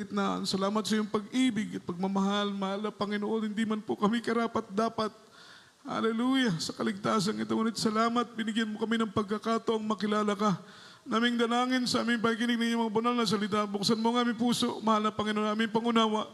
Gitnaan. Salamat sa iyong pag-ibig at pagmamahal. Mahal na Panginoon, hindi man po kami karapat-dapat. Hallelujah. Sa kaligtasan ito, ngunit salamat. Binigyan mo kami ng pagkakataong makilala ka. Naming dalangin sa aming pakikinig ng iyong mga banal na salita. Buksan mo ang aming puso, mahal na Panginoon, aming pangunawa.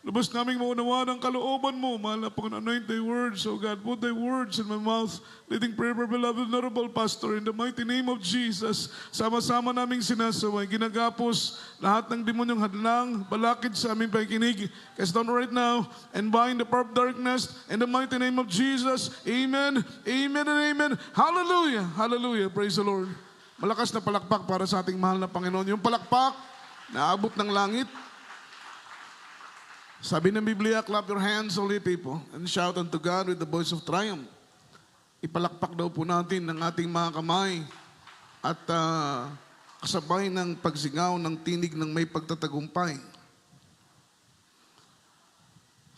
Lubos naming maunawa ng kalooban mo, mahal na Panginoon. Anoint thy words, O God. Put thy words in my mouth. Leading prayer, beloved, honorable pastor, in the mighty name of Jesus. Sama-sama naming sinasaway, ginagapos lahat ng demonyong hadlang, balakid sa aming pakikinig. Cast down right now and bind the power of darkness in the mighty name of Jesus. Amen, amen, and amen. Hallelujah, hallelujah. Praise the Lord. Malakas na palakpak para sa ating mahal na Panginoon. Yung palakpak na abot ng langit. Sabi ng Biblia, clap your hands, all ye people, and shout unto God with the voice of triumph. Ipalakpak daw po natin ng ating mga kamay at kasabay ng pagsingaw ng tinig ng may pagtatagumpay.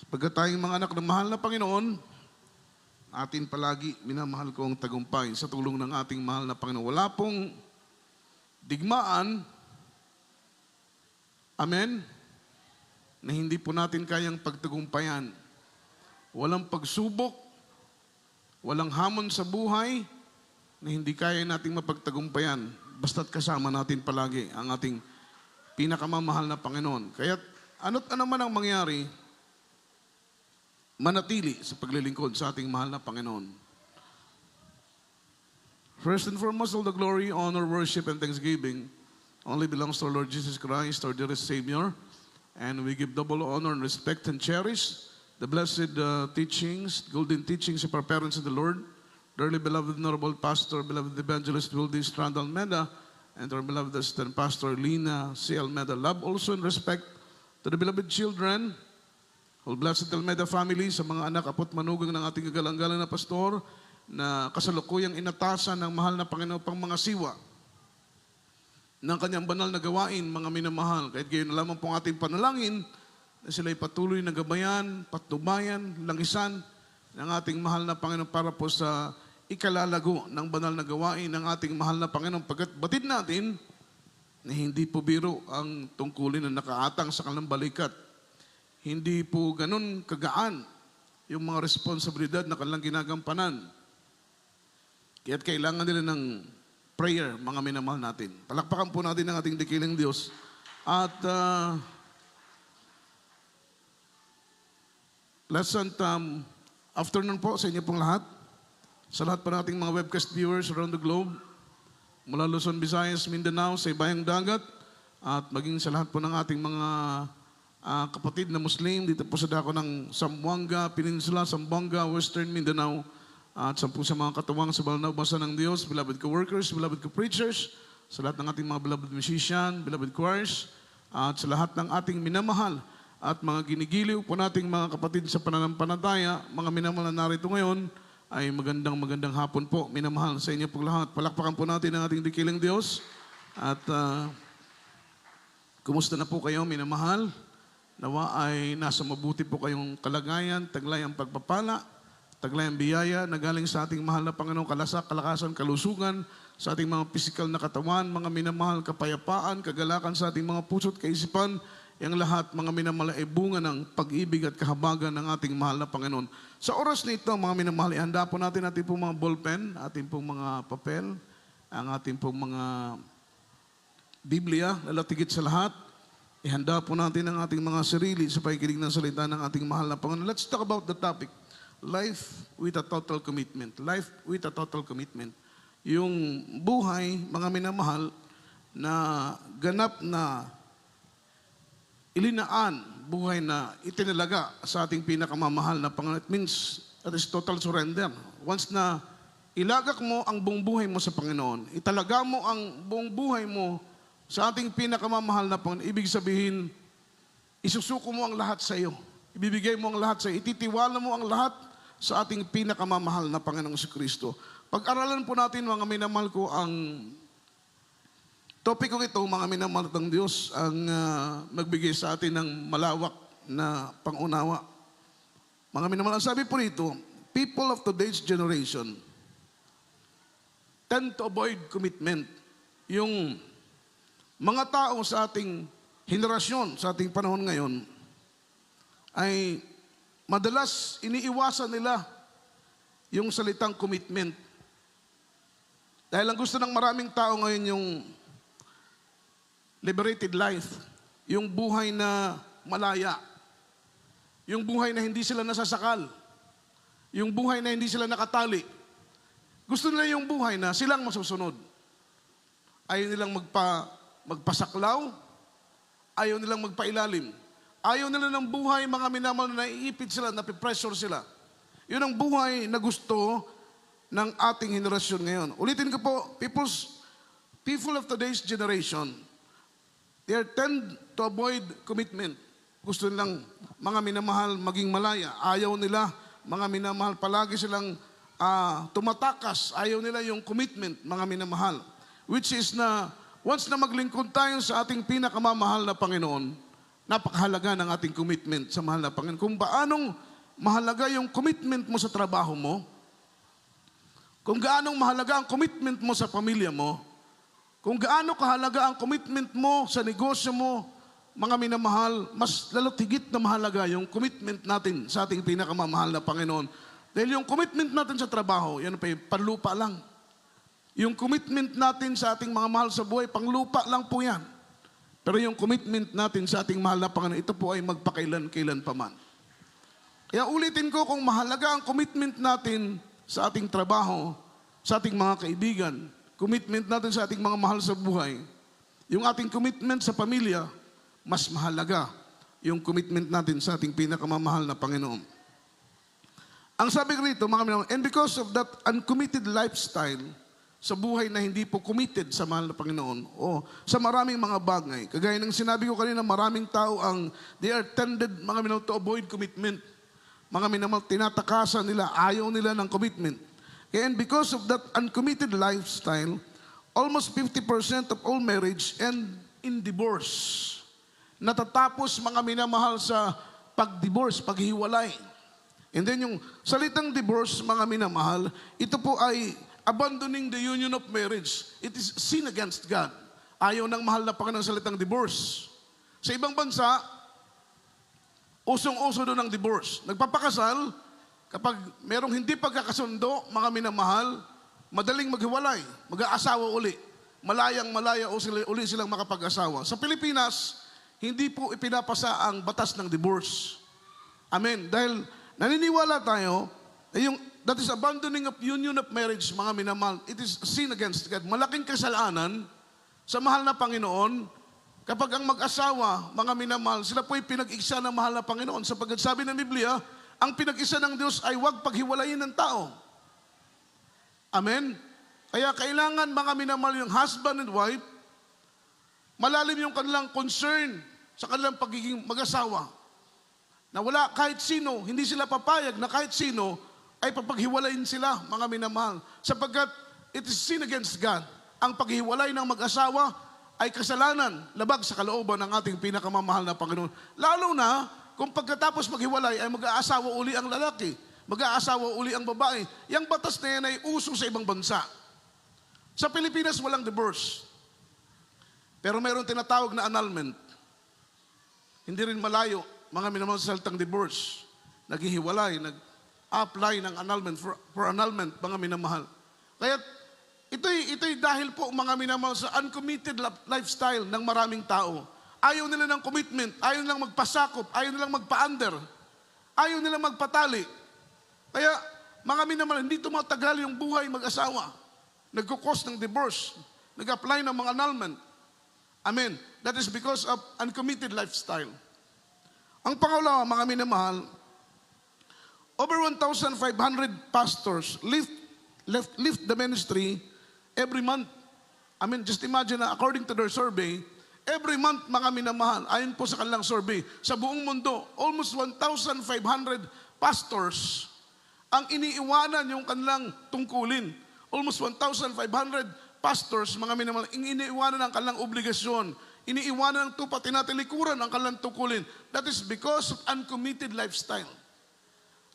Pagkat tayong mga anak ng mahal na Panginoon, atin palagi minamahal ko ang tagumpay sa tulong ng ating mahal na Panginoon. Wala pong digmaan, amen, na hindi po natin kayang pagtagumpayan. Walang pagsubok, walang hamon sa buhay na hindi kaya nating mapagtagumpayan basta't kasama natin palagi ang ating pinakamamahal na Panginoon. Kaya ano't ano man ang mangyari, manatili sa paglilingkod sa ating mahal na Panginoon. First and foremost, all the glory, honor, worship, and thanksgiving only belongs to our Lord Jesus Christ, our dearest Savior. And we give double honor and respect and cherish the blessed teachings, golden teachings of our parents in the Lord, dearly beloved Honorable Pastor, beloved Evangelist Wildy Strand Almeda, and our beloved Assistant Pastor Lina C. Almeda. Love also and respect to the beloved children, whole blessed Almeda family, sa mga anak, apot manugang ng ating kagalang-galang na pastor, na kasalukuyang inatasan ng mahal na Panginoon pang mga siwa ng kanyang banal na gawain, mga minamahal. Kahit gayon na lamang po ang ating panalangin na sila'y patuloy na gabayan, patnubayan, langisan ng ating mahal na Panginoon para po sa ikalalago ng banal na gawain ng ating mahal na Panginoon. Pagkat batid natin na hindi po biro ang tungkulin na nakaatang sa kanilang balikat. Hindi po ganun kagaan yung mga responsibilidad na kanilang ginagampanan. Kaya't kailangan nila ng prayer, mga minamahal natin. Palakpakan po natin ang ating dikiling Diyos. At pleasant afternoon po sa inyo pong lahat. Sa lahat po nating mga webcast viewers around the globe, mula Luzon, Visayas, Mindanao, sa ibayang dagat, at maging sa lahat po ng ating mga kapatid na Muslim dito po sa dako ng Zamboanga Peninsula, Zamboanga, Western Mindanao, at sa mga katuwang sa banal na basa ng Diyos, beloved co-workers, beloved co-preachers, sa lahat ng ating mga beloved musician, beloved choirs, at sa lahat ng ating minamahal at mga ginigiliw po nating mga kapatid sa pananampalataya, mga minamahal na narito ngayon, ay magandang hapon po, minamahal sa inyo po lahat. Palakpakan po natin ang ating dikiling Diyos. At kumusta na po kayo, minamahal? Nawa ay nasa mabuti po kayong kalagayan, taglay ang pagpapala, taglay ang biyaya na galing sa ating mahal na Panginoon, kalakasan, kalusugan, sa ating mga pisikal na katawan, mga minamahal, kapayapaan, kagalakan sa ating mga puso't kaisipan, yung lahat, mga minamahal, ay bunga ng pag-ibig at kahabagan ng ating mahal na Panginoon. Sa oras na ito, mga minamahal, ihanda po natin ating pong mga ballpen, ating pong mga papel, ang ating pong mga Biblia, lalatigit sa lahat. Ihanda po natin ang ating mga sarili sa pakikinig ng salita ng ating mahal na Panginoon. Let's talk about the topic. Life with a total commitment. Life with a total commitment. Yung buhay, mga minamahal, na ganap na ilinaan, buhay na itinalaga sa ating pinakamamahal na Panginoon. It means that is total surrender. Once na ilagak mo ang buong buhay mo sa Panginoon, italaga mo ang buong buhay mo sa ating pinakamamahal na Panginoon, ibig sabihin, isusuko mo ang lahat sa iyo. Ibibigay mo ang lahat sa iyo. Ititiwala mo ang lahat sa ating pinakamamahal na Panginoong Kristo. Pag-aralan po natin, mga minamahal ko, ang topikong ito, mga minamahal ng Diyos, ang magbigay sa atin ng malawak na pangunawa. Mga minamahal, sabi po rito, people of today's generation tend to avoid commitment. Yung mga tao sa ating henerasyon sa ating panahon ngayon ay madalas iniiwasan nila yung salitang commitment. Dahil ang gusto ng maraming tao ngayon yung liberated life, yung buhay na malaya, yung buhay na hindi sila nasasakal, yung buhay na hindi sila nakatali. Gusto nila yung buhay na silang masusunod. Ayaw nilang magpasaklaw, ayaw nilang magpailalim. Ayaw nila ng buhay, mga minamahal na naiipit sila, napipressure sila. Yun ang buhay na gusto ng ating henerasyon ngayon. Ulitin ko po, people of today's generation, they tend to avoid commitment. Gusto nilang mga minamahal maging malaya. Ayaw nila, mga minamahal, palagi silang tumatakas. Ayaw nila yung commitment, mga minamahal. Which is na, once na maglingkod tayo sa ating pinakamamahal na Panginoon, napakahalaga ng ating commitment sa mahal na Panginoon. Kung paanong mahalaga yung commitment mo sa trabaho mo, kung gaanong mahalaga ang commitment mo sa pamilya mo, kung gaano kahalaga ang commitment mo sa negosyo mo, mga minamahal, mas lalo't higit na mahalaga yung commitment natin sa ating pinakamamahal na Panginoon. Dahil yung commitment natin sa trabaho, yan pa panlupa lang. Yung commitment natin sa ating mga mahal sa buhay, panglupa lang po yan. Pero yung commitment natin sa ating mahal na Panginoon, ito po ay magpakailan-kailan pa man. Kaya ulitin ko, kung mahalaga ang commitment natin sa ating trabaho, sa ating mga kaibigan, commitment natin sa ating mga mahal sa buhay, yung ating commitment sa pamilya, mas mahalaga yung commitment natin sa ating pinakamamahal na Panginoon. Ang sabi ko rito, mga minamahal, and because of that uncommitted lifestyle, sa buhay na hindi po committed sa mahal na Panginoon o sa maraming mga bagay. Kagaya ng sinabi ko kanina, maraming tao they are tended, mga minamahal, to avoid commitment. Mga minamahal, tinatakasan nila, ayaw nila ng commitment. And because of that uncommitted lifestyle, almost 50% of all marriage end in divorce. Natatapos, mga minamahal, sa pag-divorce, paghiwalay. And then yung salitang divorce, mga minamahal, ito po ay abandoning the union of marriage. It is sin against God. Ayaw ng mahal na Panginoon salitang divorce. Sa ibang bansa, usong-uso doon ang divorce. Nagpapakasal, kapag merong hindi pagkakasundo, mga minamahal, madaling maghiwalay, mag-aasawa uli. Malayang-malaya uli silang makapag-asawa. Sa Pilipinas, hindi po ipinapasa ang batas ng divorce. Amen. Dahil naniniwala tayo na that is abandoning of union of marriage, mga minamahal. It is sin against God. Malaking kasalanan sa mahal na Panginoon kapag ang mag-asawa, mga minamahal, sila po'y pinag-isa ng mahal na Panginoon. Sapagkat sabi ng Biblia, ang pinag-isa ng Diyos ay huwag paghiwalayin ng tao. Amen? Kaya kailangan, mga minamahal, yung husband and wife, malalim yung kanilang concern sa kanilang pagiging mag-asawa. Na wala kahit sino, hindi sila papayag na kahit sino ay papaghiwalayin sila, mga minamahal. Sapagkat it is sin against God. Ang paghiwalay ng mag-asawa ay kasalanan, labag sa kalooban ng ating pinakamamahal na Panginoon. Lalo na kung pagkatapos maghiwalay ay mag-aasawa uli ang lalaki, mag-aasawa uli ang babae. Yang batas na yan ay uso sa ibang bansa. Sa Pilipinas, walang divorce. Pero mayroon tinatawag na annulment. Hindi rin malayo, mga minamahal, sa salitang divorce. Naghihiwalay, apply ng annulment for annulment, mga minamahal. Kaya ito'y dahil po, mga minamahal, sa uncommitted lifestyle ng maraming tao. Ayaw nila ng commitment, ayaw nilang magpasakop, ayaw nilang magpa-under, ayaw nilang magpatali. Kaya, mga minamahal, hindi tumatagal yung buhay mag-asawa. Nagkukos ng divorce, nag-apply ng mga annulment. Amen. That is because of uncommitted lifestyle. Ang pangalawa, mga minamahal, over 1,500 pastors left the ministry every month. I mean, just imagine na according to their survey, every month, mga minamahal, ayon po sa kanilang survey, sa buong mundo, almost 1,500 pastors ang iniiwanan yung kanilang tungkulin. Almost 1,500 pastors, mga minamahal, iniiwanan ang kanilang obligasyon. Iniiwanan ng tupa, tinatalikuran ang kanilang tungkulin. That is because of uncommitted lifestyle.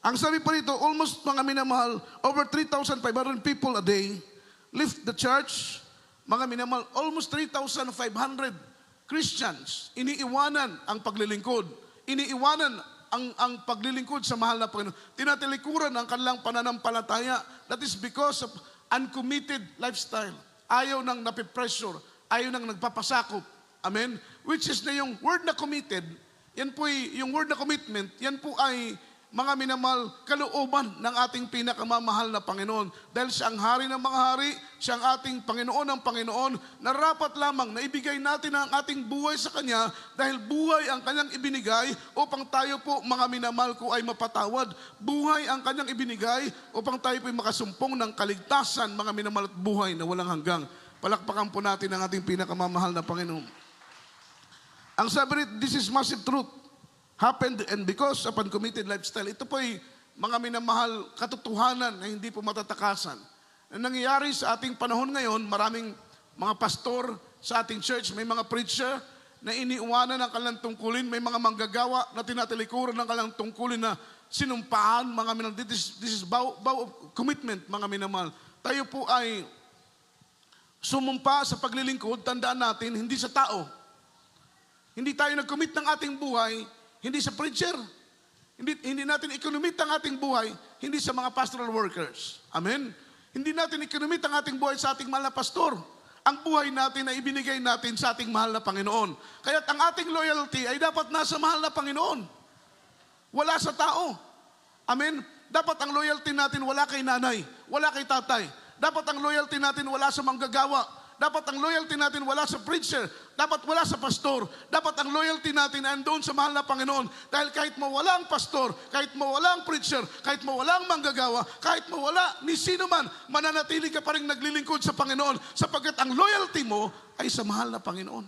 Ang sabi pa rito, almost, mga minamahal, over 3,500 people a day left the church. Mga minamahal, almost 3,500 Christians, iniiwanan ang paglilingkod. Iniiwanan ang paglilingkod sa mahal na Panginoon. Tinatalikuran ang kanilang pananampalataya. That is because of uncommitted lifestyle. Ayaw nang napipressure. Ayaw nang nagpapasakop. Amen? Which is na yung word na committed, yan po yung word na commitment, yan po ay mga minamahal, kalooban ng ating pinakamamahal na Panginoon. Dahil siya ang hari ng mga hari, siya ang ating Panginoon ng Panginoon, narapat lamang na ibigay natin ang ating buhay sa Kanya dahil buhay ang Kanyang ibinigay upang tayo po, mga minamahal ko, ay mapatawad. Buhay ang Kanyang ibinigay upang tayo po ay makasumpong ng kaligtasan, mga minamahal, at buhay na walang hanggang. Palakpakan po natin ang ating pinakamamahal na Panginoon. Ang sabi rin, this is massive truth. Happened and because of uncommitted lifestyle. Ito po ay mga minamahal katotohanan na hindi po matatakasan. Na nangyayari sa ating panahon ngayon, maraming mga pastor sa ating church, may mga preacher na iniiwanan ng kanilang tungkulin, may mga manggagawa na tinatalikuran ng kanilang tungkulin na sinumpaan, mga minamahal. This is vow of commitment, mga minamahal. Tayo po ay sumumpa sa paglilingkod, tandaan natin, hindi sa tao. Hindi tayo nag-commit ng ating buhay, hindi sa preacher. Hindi natin i-commit ang ating buhay, hindi sa mga pastoral workers. Amen? Hindi natin i-commit ang ating buhay sa ating mahal na pastor. Ang buhay natin ay ibinigay natin sa ating mahal na Panginoon. Kaya't ang ating loyalty ay dapat nasa mahal na Panginoon. Wala sa tao. Amen? Dapat ang loyalty natin wala kay nanay, wala kay tatay. Dapat ang loyalty natin wala sa manggagawa. Dapat ang loyalty natin wala sa preacher. Dapat wala sa pastor. Dapat ang loyalty natin andoon sa mahal na Panginoon. Dahil kahit mawala ang pastor, kahit mawala ang preacher, kahit mawala ang manggagawa, kahit mawala ni sino man, mananatili ka pa rin naglilingkod sa Panginoon sapagkat ang loyalty mo ay sa mahal na Panginoon.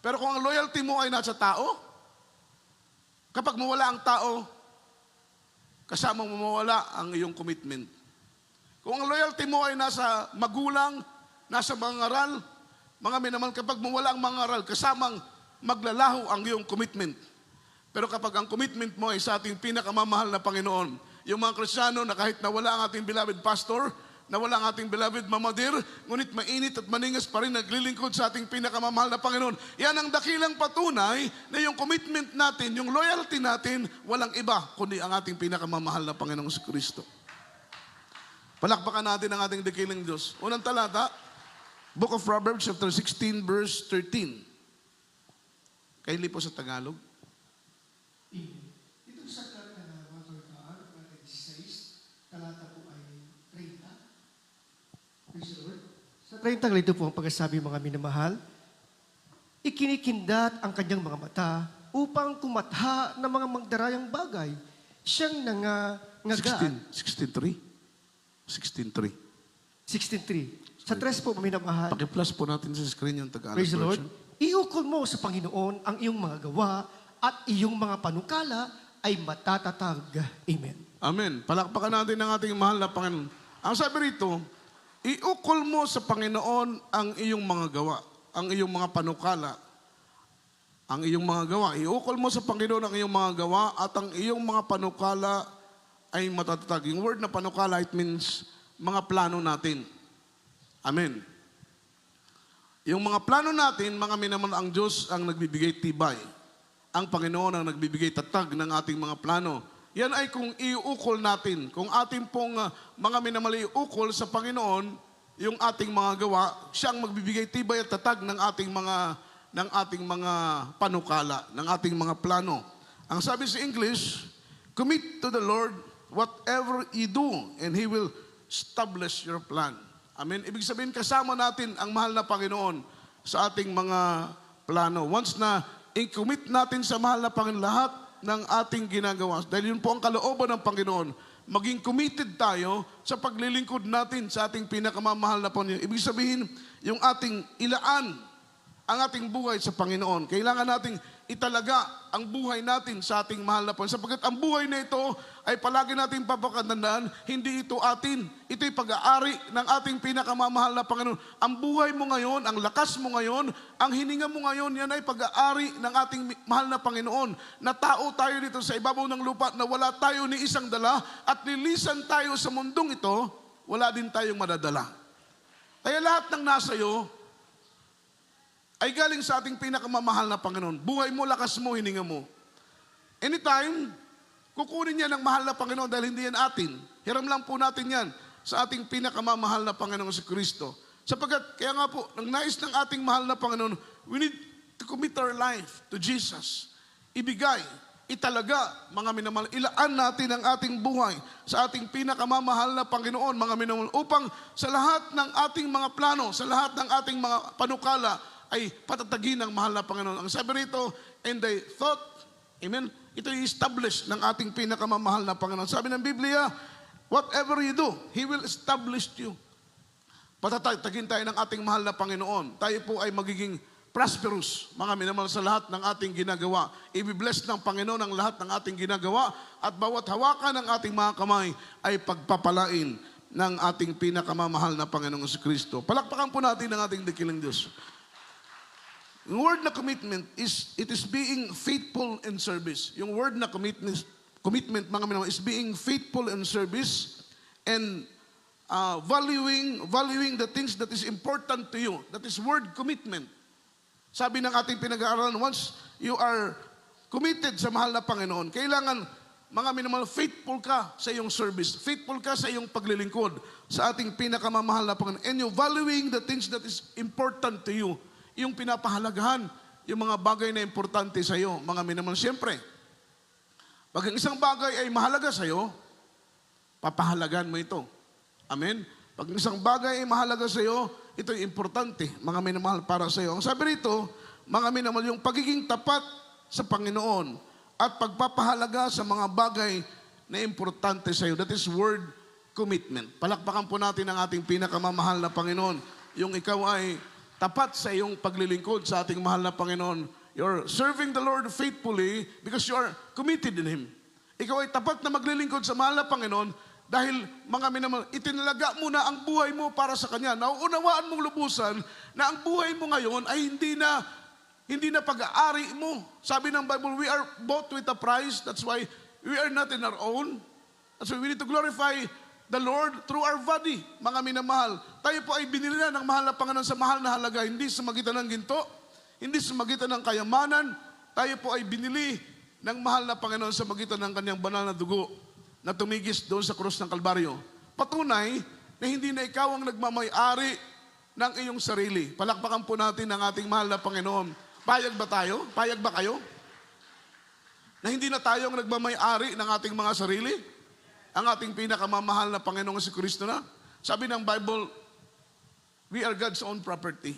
Pero kung ang loyalty mo ay nasa tao, kapag mawala ang tao, kasamang mawala ang iyong commitment. Kung ang loyalty mo ay nasa magulang, nasa mangaral, mga minamahal, kapag mawala ang mangaral, kasamang maglalaho ang iyong commitment. Pero kapag ang commitment mo ay sa ating pinakamamahal na Panginoon, yung mga Kristiyano na kahit nawala ang ating beloved pastor, nawala ang ating beloved Mama Dear, ngunit mainit at maningas pa rin naglilingkod sa ating pinakamamahal na Panginoon. Yan ang dakilang patunay na yung commitment natin, yung loyalty natin, walang iba kundi ang ating pinakamamahal na Panginoong Kristo. Palakpakan natin ang ating dakilang Diyos. Unang talata, Book of Proverbs, chapter 16, verse 13. Kaili po sa Tagalog. Itong sakat na mga kawitaan, mga 16, talata po ay 30. Praise the Lord. Sa 30 ganito po ang pagkasabi, mga minamahal, ikinikindat ang kanyang mga mata upang kumatha ng mga magdarayang bagay. Siyang nangangagaan. 16.3. 16.3. 16.3. Sa 3 po, minamahal. Paki-plus po natin sa screen yung Tagalog Praise the Lord. version. Iukol mo sa Panginoon ang iyong mga gawa at iyong mga panukala ay matatatag. Amen. Amen. Palakpakan natin ang ating mahal na Panginoon. Ang sabi rito, iukol mo sa Panginoon ang iyong mga gawa, ang iyong mga panukala, ang iyong mga gawa. Iukol mo sa Panginoon ang iyong mga gawa at ang iyong mga panukala ay matatatag. Yung word na panukala, it means mga plano natin. Amen. Yung mga plano natin, mga minamahal, ang Diyos ang nagbibigay tibay. Ang Panginoon ang nagbibigay tatag ng ating mga plano. Yan ay kung iukol natin. Kung ating pong mga minamahal iukol sa Panginoon, yung ating mga gawa, siya ang magbibigay tibay at tatag ng ating mga panukala, ng ating mga plano. Ang sabi sa English, commit to the Lord whatever you do, and He will establish your plan. Amen. Ibig sabihin, kasama natin ang mahal na Panginoon sa ating mga plano. Once na i-commit natin sa mahal na Panginoon lahat ng ating ginagawa, dahil yun po ang kalooban ng Panginoon, maging committed tayo sa paglilingkod natin sa ating pinakamamahal na Panginoon. Ibig sabihin, yung ating ilaan ang ating buhay sa Panginoon. Kailangan nating italaga ang buhay natin sa ating mahal na Panginoon. Sapagkat ang buhay na ito ay palagi natin papakatandaan, hindi ito atin. Ito'y pag-aari ng ating pinakamamahal na Panginoon. Ang buhay mo ngayon, ang lakas mo ngayon, ang hininga mo ngayon, yan ay pag-aari ng ating mahal na Panginoon. Na tao tayo dito sa ibabaw ng lupa na wala tayo ni isang dala at lilisan tayo sa mundong ito, wala din tayong madadala. Kaya lahat ng nasa iyo ay galing sa ating pinakamamahal na Panginoon. Buhay mo, lakas mo, hininga mo. Anytime, kukunin niya ng mahal na Panginoon dahil hindi yan atin. Hiram lang po natin yan sa ating pinakamamahal na Panginoon si Kristo. Sapagkat, kaya nga po, nang nais ng ating mahal na Panginoon, we need to commit our life to Jesus. Ibigay, italaga, mga minamahal, ilaan natin ang ating buhay sa ating pinakamamahal na Panginoon, mga minamahal, upang sa lahat ng ating mga plano, sa lahat ng ating mga panukala, ay patatagin ng mahal na Panginoon. Ang sabi rito, and they thought, amen, ito i-establish ng ating pinakamamahal na Panginoon. Sabi ng Biblia, whatever you do, He will establish you. Patatagin tayo ng ating mahal na Panginoon. Tayo po ay magiging prosperous, mga minamahal, sa lahat ng ating ginagawa. I-bless ng Panginoon ang lahat ng ating ginagawa at bawat hawakan ng ating mga kamay ay pagpapalain ng ating pinakamamahal na Panginoong si Kristo. Palakpakan po natin ang ating dakilang Diyos. Yung word na commitment it is being faithful in service. Yung word na commitment mga minamahal, is being faithful in service and valuing the things that is important to you. That is word commitment. Sabi ng ating pinag-aaralan, once you are committed sa mahal na Panginoon, kailangan, mga minamahal, faithful ka sa iyong service. Faithful ka sa iyong paglilingkod sa ating pinakamamahal na Panginoon. And you valuing the things that is important to you. Yung pinapahalagahan, yung mga bagay na importante sa iyo, mga minamahal. Siyempre, pag ang isang bagay ay mahalaga sa iyo, papahalagan mo ito. Amen? Pag ang isang bagay ay mahalaga sa iyo, ito ay importante, mga minamahal, para sa iyo. Ang sabi rito, mga minamahal, yung pagiging tapat sa Panginoon at pagpapahalaga sa mga bagay na importante sa iyo. That is word commitment. Palakpakan po natin ang ating pinakamamahal na Panginoon. Yung ikaw ay tapat sa iyong paglilingkod sa ating mahal na Panginoon. You're serving the Lord faithfully because you are committed in Him. Ikaw ay tapat na maglilingkod sa mahal na Panginoon dahil, mga minamahal, itinalaga mo na ang buhay mo para sa Kanya. Nauunawaan mong lubusan na ang buhay mo ngayon ay hindi na pag-aari mo. Sabi ng Bible, we are bought with a price. That's why we are not in our own. That's why we need to glorify the Lord through our body, mga minamahal. Tayo po ay binili na ng mahal na Panginoon sa mahal na halaga, hindi sa magitan ng ginto, hindi sa magitan ng kayamanan. Tayo po ay binili ng mahal na Panginoon sa magitan ng Kanyang banal na dugo na tumigis doon sa krus ng Kalbaryo. Patunay na hindi na ikaw ang nagmamay-ari ng iyong sarili. Palakpakan po natin ang ating mahal na Panginoon. Payag ba tayo? Payag ba kayo? Na hindi na tayo ang nagmamay-ari ng ating mga sarili? Ang ating pinakamamahal na Panginoong si Kristo na. Sabi ng Bible, we are God's own property.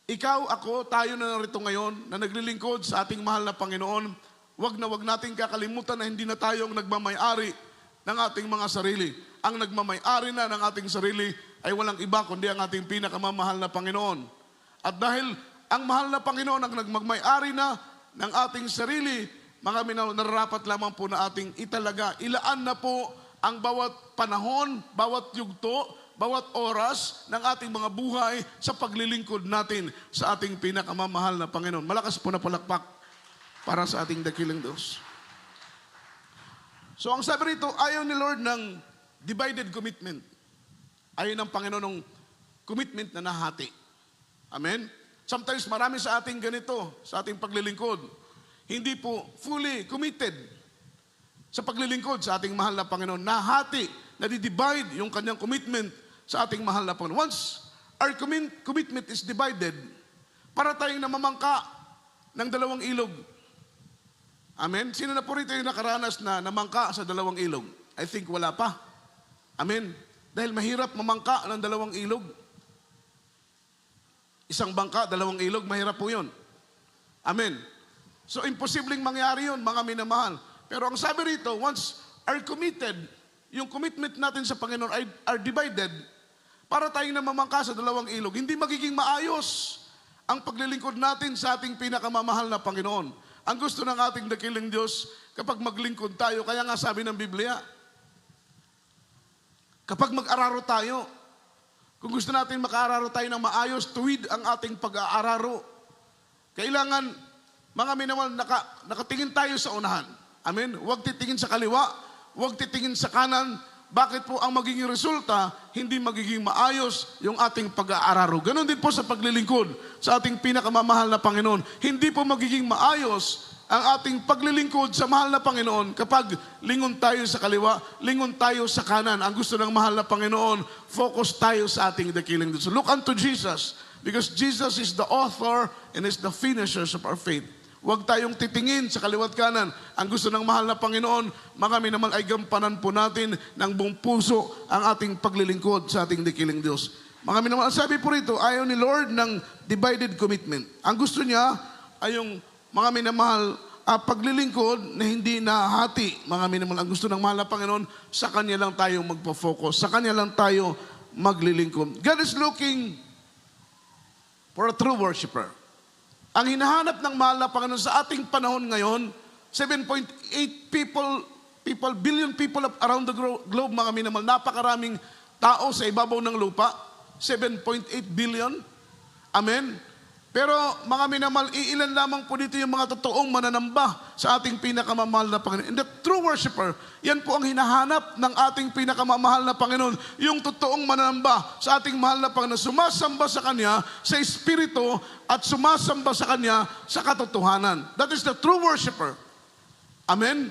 Ikaw, ako, tayo na narito ngayon na naglilingkod sa ating mahal na Panginoon, wag nating kakalimutan na hindi na tayo ang nagmamay-ari ng ating mga sarili. Ang nagmamay-ari na ng ating sarili ay walang iba kundi ang ating pinakamamahal na Panginoon. At dahil ang mahal na Panginoon ang nagmamay-ari na ng ating sarili, mga minamahal, nararapat lamang po na ating italaga. Ilaan na po ang bawat panahon, bawat yugto, bawat oras ng ating mga buhay sa paglilingkod natin sa ating pinakamamahal na Panginoon. Malakas po na palakpak para sa ating dakilang Diyos. So ang sabi rito, ayaw ni Lord ng divided commitment. Ayaw ng Panginoon ng commitment na nahati. Amen? Sometimes marami sa ating ganito, sa ating paglilingkod. Hindi po fully committed sa paglilingkod sa ating mahal na Panginoon. Nahati, nadi-divide yung kanyang commitment sa ating mahal na Panginoon. Once our commitment is divided, para tayong namamangka ng dalawang ilog. Amen? Sino na po rito yung nakaranas na namangka sa dalawang ilog? I think wala pa. Amen? Dahil mahirap mamangka ng dalawang ilog. Isang bangka, dalawang ilog, mahirap po yun. Amen? So, imposibleng mangyari yun, mga minamahal. Pero ang sabi rito, once are committed, yung commitment natin sa Panginoon are divided, para tayong namamangka sa dalawang ilog, hindi magiging maayos ang paglilingkod natin sa ating pinakamamahal na Panginoon. Ang gusto ng ating dakilang Diyos, kapag maglingkod tayo, kaya nga sabi ng Biblia, kapag mag-araro tayo, kung gusto natin maka-araro tayo ng maayos, tuwid ang ating pag-aararo. Kailangan, mga minamahal, nakatingin tayo sa unahan. Amen? Huwag titingin sa kaliwa, huwag titingin sa kanan, bakit po ang magiging resulta, hindi magiging maayos yung ating pag-aararo. Ganon din po sa paglilingkod sa ating pinakamamahal na Panginoon. Hindi po magiging maayos ang ating paglilingkod sa mahal na Panginoon kapag lingon tayo sa kaliwa, lingon tayo sa kanan. Ang gusto ng mahal na Panginoon, focus tayo sa ating dakilang Diyos. So look unto Jesus, because Jesus is the author and is the finishers of our faith. Huwag tayong titingin sa kaliwat kanan. Ang gusto ng mahal na Panginoon, mga minamal ay gampanan po natin ng buong puso ang ating paglilingkod sa ating dakilang Diyos. Mga minamal, sabi po rito, ayaw ni Lord ng divided commitment. Ang gusto niya ay yung mga minamahal paglilingkod na hindi nahati. Mga minamahal, ang gusto ng mahal na Panginoon, sa Kanya lang tayo magpo-focus. Sa Kanya lang tayo maglilingkod. God is looking for a true worshiper. Ang hinahanap ng mahal na Panginoon sa ating panahon ngayon, 7.8 billion people around the globe, mga minamahal, napakaraming tao sa ibabaw ng lupa, 7.8 billion. Amen? Pero mga minamahal, iilan lamang po dito yung mga totoong mananamba sa ating pinakamamahal na Panginoon. And the true worshiper, yan po ang hinahanap ng ating pinakamamahal na Panginoon. Yung totoong mananamba sa ating mahal na Panginoon. Sumasamba sa Kanya sa Espiritu at sumasamba sa Kanya sa katotohanan. That is the true worshiper. Amen?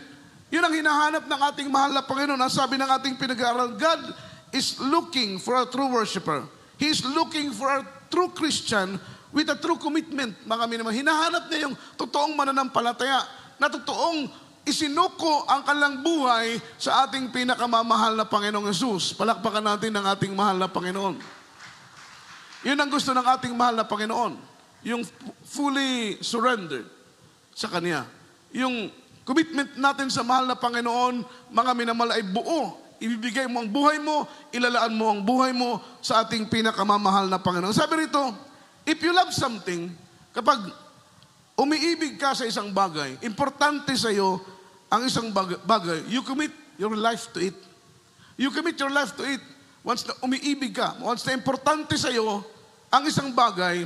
Yun ang hinahanap ng ating mahal na Panginoon. Ang sabi ng ating pinag-aaral, God is looking for a true worshiper. He is looking for a true Christian with a true commitment, mga minamahal. Hinahanap niya yung totoong mananampalataya na totoong isinuko ang kanilang buhay sa ating pinakamamahal na Panginoong Yesus. Palakpakan natin ang ating mahal na Panginoon. Yun ang gusto ng ating mahal na Panginoon. Yung fully surrendered sa Kanya. Yung commitment natin sa mahal na Panginoon, mga minamahal, ay buo. Ibibigay mo ang buhay mo, ilalaan mo ang buhay mo sa ating pinakamamahal na Panginoon. Sabi rito, if you love something, kapag umiibig ka sa isang bagay, importante sa iyo ang isang bagay, you commit your life to it. You commit your life to it. Once na umiibig ka, once na importante sa iyo ang isang bagay,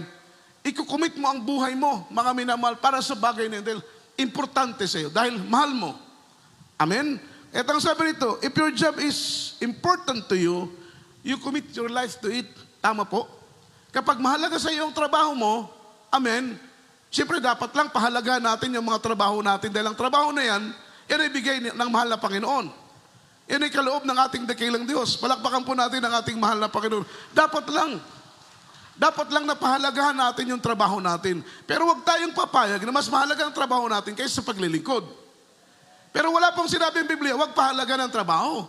ikukumit mo ang buhay mo, mga minamahal, para sa bagay na yun, dahil importante sa iyo, dahil mahal mo. Amen? At ang sabi nito, if your job is important to you, you commit your life to it. Tama po? Kapag mahalaga sa iyo ang trabaho mo, amen, siyempre dapat lang pahalaga natin yung mga trabaho natin dahil ang trabaho na yan ay bigay ng mahal na Panginoon. Yan ay kaloob ng ating dakilang Diyos. Palakpakan po natin ang ating mahal na Panginoon. Dapat lang na pahalagahan natin yung trabaho natin. Pero huwag tayong papayag na mas mahalaga ang trabaho natin kaysa sa paglilingkod. Pero wala pong sinabi ng Biblia, huwag pahalaga ng trabaho.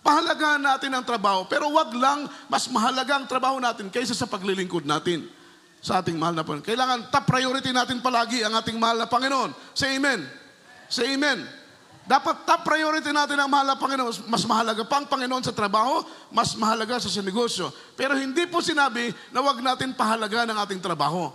Pahalagahan natin ang trabaho, pero wag lang mas mahalaga ang trabaho natin kaysa sa paglilingkod natin sa ating mahal na Panginoon. Kailangan top priority natin palagi ang ating mahal na Panginoon. Say amen. Say amen. Dapat top priority natin ang mahal na Panginoon. Mas mahalaga pa ang Panginoon sa trabaho, mas mahalaga sa negosyo. Pero hindi po sinabi na wag natin pahalagahan ang ating trabaho.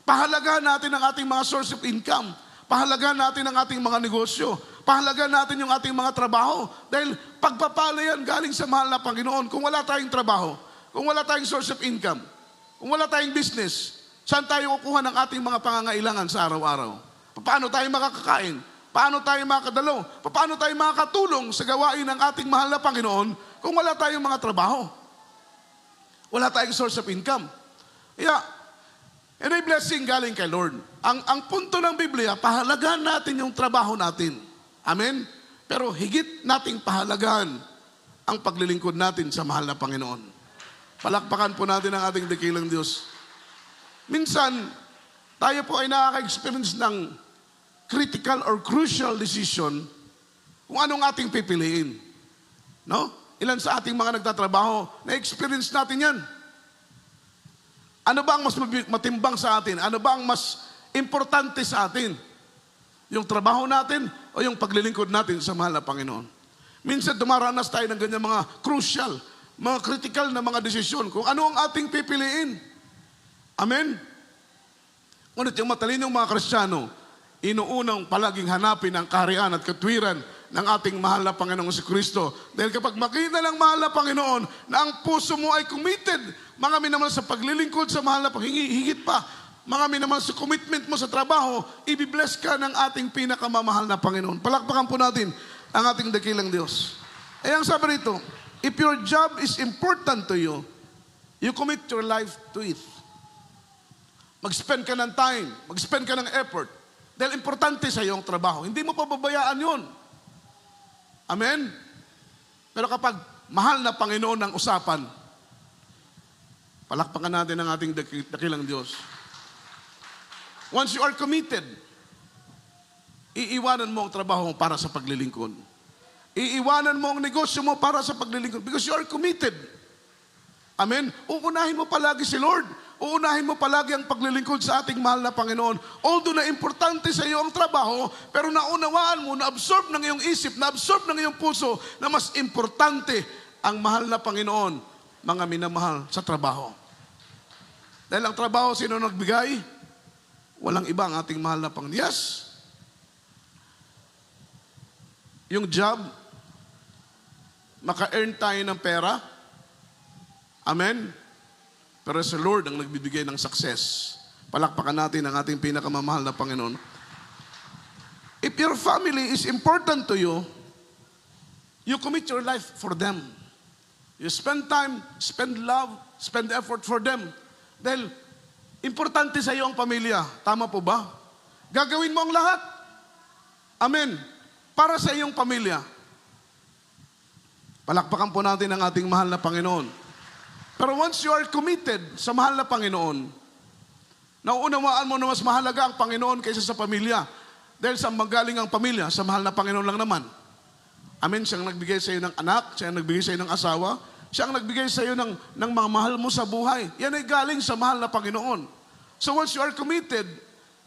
Pahalagahan natin ang ating mga source of income. Pahalagahan natin ang ating mga negosyo. Pahalagahan natin yung ating mga trabaho. Dahil pagpapala yan galing sa mahal na Panginoon. Kung wala tayong trabaho, kung wala tayong source of income, kung wala tayong business, saan tayo kukuha ng ating mga pangangailangan sa araw-araw? Paano tayo makakakain? Paano tayo makakadalo? Paano tayo makakatulong sa gawain ng ating mahal na Panginoon kung wala tayong mga trabaho? Wala tayong source of income. Kaya, and ay blessing galing kay Lord. Ang punto ng Biblia, pahalagahan natin yung trabaho natin. Amen? Pero higit nating pahalagahan ang paglilingkod natin sa mahal na Panginoon. Palakpakan po natin ang ating dakilang Diyos. Minsan, tayo po ay nakaka-experience ng critical or crucial decision kung anong ating pipiliin. No? Ilan sa ating mga nagtatrabaho, na-experience natin yan. Ano ba ang mas matimbang sa atin? Ano ba ang mas importante sa atin? Yung trabaho natin o yung paglilingkod natin sa mahal na Panginoon? Minsan dumaranas tayo ng ganyan mga crucial, mga critical na mga desisyon kung ano ang ating pipiliin. Amen? Ngunit yung matalinong mga Kristiyano, inuunang palaging hanapin ang kaharian at katwiran ng ating mahal na Panginoong si Kristo. Dahil kapag makita ng mahal na Panginoon na ang puso mo ay committed, mga minamahal sa paglilingkod sa mahal na Panginoon, higit pa, mga minamahal sa commitment mo sa trabaho, ibibless ka ng ating pinakamamahal na Panginoon. Palakpakan po natin ang ating dakilang Diyos. ang sabi rito, if your job is important to you, you commit your life to it. Mag-spend ka ng time, mag-spend ka ng effort. Dahil importante sa iyo ang trabaho. Hindi mo pababayaan yun. Amen? Pero kapag mahal na Panginoon ang usapan, palakpakan natin ang ating dakilang Diyos. Once you are committed, iiwanan mo ang trabaho mo para sa paglilingkod. Iiwanan mo ang negosyo mo para sa paglilingkod because you are committed. Amen? Uunahin mo palagi si Lord. Uunahin mo palagi ang paglilingkod sa ating mahal na Panginoon. Although na importante sa iyo ang trabaho, pero naunawaan mo, na-absorb ng iyong isip, na-absorb ng iyong puso, na mas importante ang mahal na Panginoon, mga minamahal, sa trabaho. Dahil ang trabaho, sino nagbigay? Walang iba ang ating mahal na Panginoon. Yes. Yung job, maka-earn tayo ng pera. Amen? Pero sa Lord ang nagbibigay ng success. Palakpakan natin ang ating pinakamamahal na Panginoon. If your family is important to you, you commit your life for them. You spend time, spend love, spend effort for them. Dahil importante sa iyo ang pamilya. Tama po ba? Gagawin mo ang lahat. Amen. Para sa iyong pamilya. Palakpakan po natin ang ating mahal na Panginoon. Pero once you are committed sa mahal na Panginoon, nauunawaan mo na mas mahalaga ang Panginoon kaysa sa pamilya. Dahil sa magaling ang pamilya, sa mahal na Panginoon lang naman. Amen, siyang nagbigay sa iyo ng anak, siyang nagbigay sa iyo ng asawa, siyang nagbigay sa iyo ng mga mahal mo sa buhay. Yan ay galing sa mahal na Panginoon. So once you are committed,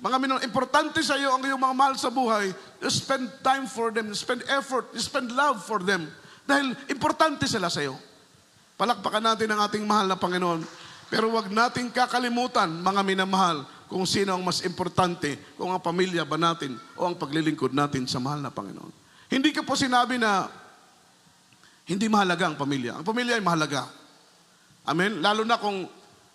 mga minong, importante sa iyo ang iyong mga mahal sa buhay, you spend time for them, you spend effort, you spend love for them. Dahil importante sila sa iyo. Palakpakan natin ang ating mahal na Panginoon. Pero wag nating kakalimutan, mga minamahal, kung sino ang mas importante, kung ang pamilya ba natin o ang paglilingkod natin sa mahal na Panginoon. Hindi ko po sinabi na hindi mahalaga ang pamilya. Ang pamilya ay mahalaga. Amen? Lalo na kung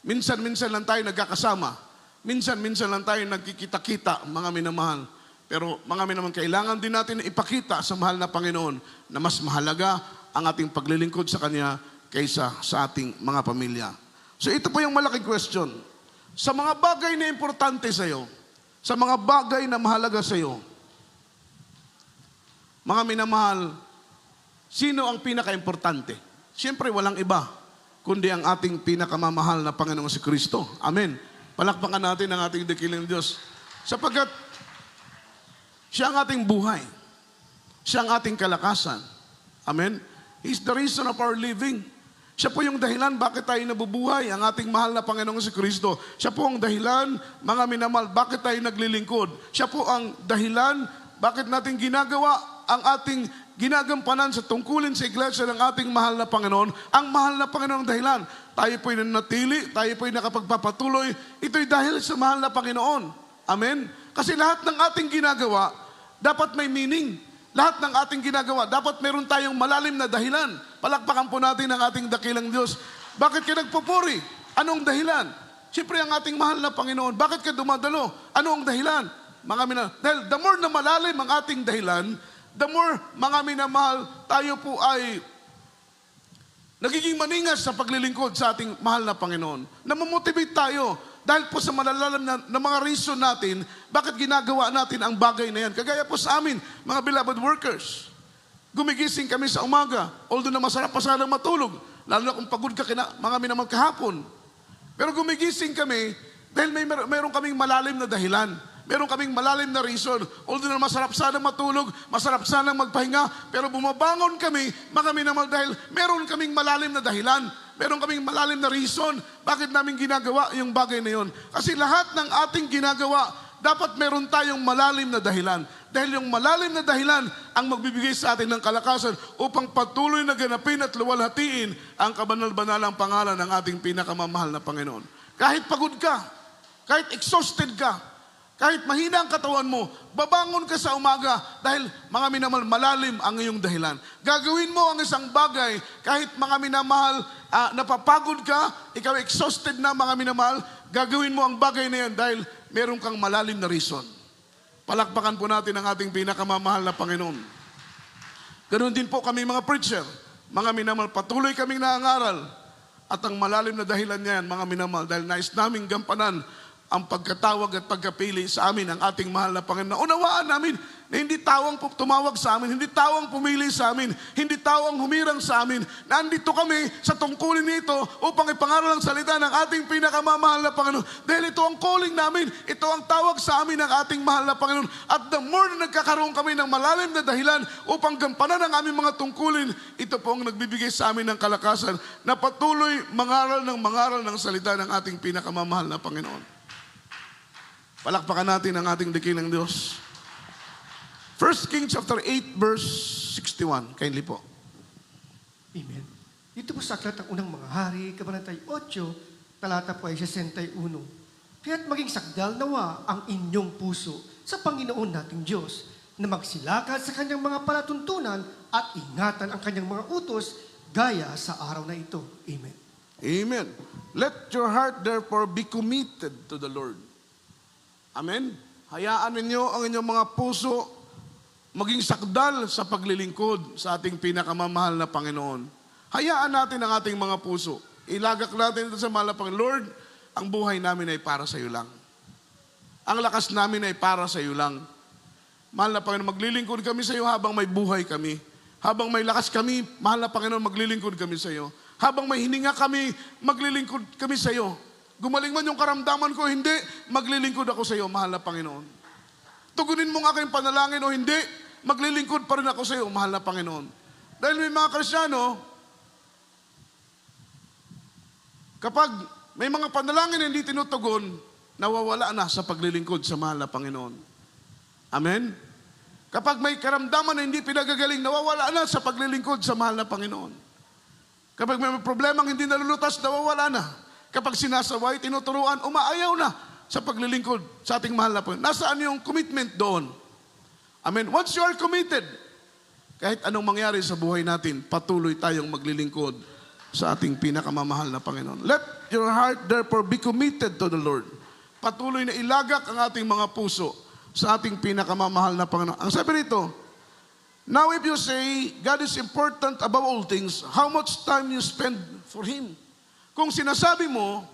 minsan-minsan lang tayo nagkakasama. Minsan-minsan lang tayo nagkikita-kita, mga minamahal. Pero mga minamahal, kailangan din natin ipakita sa mahal na Panginoon na mas mahalaga ang ating paglilingkod sa Kanya kaysa sa ating mga pamilya. So ito po yung malaking question. Sa mga bagay na importante sa iyo, sa mga bagay na mahalaga sa iyo, mga minamahal, sino ang pinaka-importante? Siyempre, walang iba, kundi ang ating pinakamamahal na Panginoong si Kristo. Amen. Palakpakan natin ang ating dakilang Diyos. Sapagkat, siya ang ating buhay. Siya ang ating kalakasan. Amen. He's the reason of our living. Siya po yung dahilan bakit tayo nabubuhay, ang ating mahal na Panginoong si Kristo. Siya po ang dahilan, mga minamahal, bakit tayo naglilingkod. Siya po ang dahilan bakit natin ginagawa ang ating ginagampanan sa tungkulin sa iglesia ng ating mahal na Panginoon. Ang mahal na Panginoon ang dahilan. Tayo po'y nanatili, tayo po'y nakapagpapatuloy. Ito'y dahil sa mahal na Panginoon. Amen? Kasi lahat ng ating ginagawa, dapat may meaning. Lahat ng ating ginagawa, dapat meron tayong malalim na dahilan. Palakpakan po natin ang ating dakilang Diyos. Bakit ka nagpupuri? Anong dahilan? Siyempre ang ating mahal na Panginoon. Bakit ka dumadalo? Ano ang dahilan? Mga minamahal. Dahil the more na malalim ang ating dahilan, the more, mga minamahal, tayo po ay nagiging maningas sa paglilingkod sa ating mahal na Panginoon. Namamotivate tayo dahil po sa malalalim na mga reason natin, bakit ginagawa natin ang bagay na yan. Kagaya po sa amin, mga beloved workers. Gumigising kami sa umaga, although na masarap pa sanang matulog, lalo na kung pagod ka mga minamahal kahapon. Pero gumigising kami dahil mayroon kaming malalim na dahilan. Meron kaming malalim na reason. Although na masarap sana matulog, masarap sana magpahinga, pero bumabangon kami, mga minamahal, dahil meron kaming malalim na dahilan. Meron kaming malalim na reason bakit namin ginagawa yung bagay na yun. Kasi lahat ng ating ginagawa, dapat meron tayong malalim na dahilan. Dahil yung malalim na dahilan ang magbibigay sa atin ng kalakasan upang patuloy na ganapin at luwalhatiin ang kabanal-banalang pangalan ng ating pinakamamahal na Panginoon. Kahit pagod ka, kahit exhausted ka, kahit mahina ang katawan mo, babangon ka sa umaga dahil mga minamahal, malalim ang iyong dahilan. Gagawin mo ang isang bagay kahit mga minamahal, napapagod ka, ikaw exhausted na mga minamahal, gagawin mo ang bagay na yan dahil meron kang malalim na reason. Palakpakan po natin ang ating pinakamamahal na Panginoon. Ganon din po kami mga preacher. Mga minamahal, patuloy kaming nangangaral. At ang malalim na dahilan niyan, mga minamahal, dahil nais naming gampanan ang pagkatawag at pagkapili sa amin ng ating mahal na Panginoon. Unawaan namin na hindi tawang tumawag sa amin, hindi tawang pumili sa amin, hindi tawang humirang sa amin. Nandito kami sa tungkulin nito upang ipangaral ang salita ng ating pinakamamahal na Panginoon. Dahil ito ang calling namin, ito ang tawag sa amin ng ating mahal na Panginoon. At the more na nagkakaroon kami ng malalim na dahilan upang gampanan ang aming mga tungkulin, ito po ang nagbibigay sa amin ng kalakasan na patuloy mangaral ng salita ng ating pinakamamahal na Panginoon. Palakpakan natin ang ating dakilang Diyos. 1 Kings chapter 8 verse 61. Kindly po. Amen. Dito po sa aklat ng unang mga hari, kabanatay 8, talata po ay 61. Kaya't maging sakdal nawa ang inyong puso sa Panginoon nating Diyos, na magsilakad sa kanyang mga palatuntunan at ingatan ang kanyang mga utos gaya sa araw na ito. Amen. Amen. Let your heart therefore be committed to the Lord. Amen. Hayaan ninyo ang inyong mga puso maging sakdal sa paglilingkod sa ating pinakamamahal na Panginoon. Hayaan natin ang ating mga puso. Ilagak natin ito sa mahal na Panginoon. Lord, ang buhay namin ay para sa iyo lang. Ang lakas namin ay para sa iyo lang. Mahal na Panginoon, maglilingkod kami sa iyo habang may buhay kami. Habang may lakas kami, mahal na Panginoon, maglilingkod kami sa iyo. Habang may hininga kami, maglilingkod kami sa iyo. Gumaling man yung karamdaman ko, hindi, maglilingkod ako sa iyo, mahal na Panginoon. Tugunin mo ang aking panalangin o hindi, maglilingkod pa rin ako sa iyo, mahal na Panginoon. Dahil may mga Kristiyano, kapag may mga panalangin na hindi tinutugon, nawawala na sa paglilingkod sa mahal na Panginoon. Amen? Kapag may karamdaman na hindi pinagagaling, nawawala na sa paglilingkod sa mahal na Panginoon. Kapag may problemang hindi nalulutas, nawawala na. Kapag sinasaway, tinuturuan, umaayaw na sa paglilingkod sa ating mahal na Panginoon. Nasaan yung commitment doon? Amen. Once you are committed, kahit anong mangyari sa buhay natin, patuloy tayong maglilingkod sa ating pinakamamahal na Panginoon. Let your heart therefore be committed to the Lord. Patuloy na ilagak ang ating mga puso sa ating pinakamamahal na Panginoon. Ang sabi rito, now if you say, God is important above all things, how much time you spend for Him? Kung sinasabi mo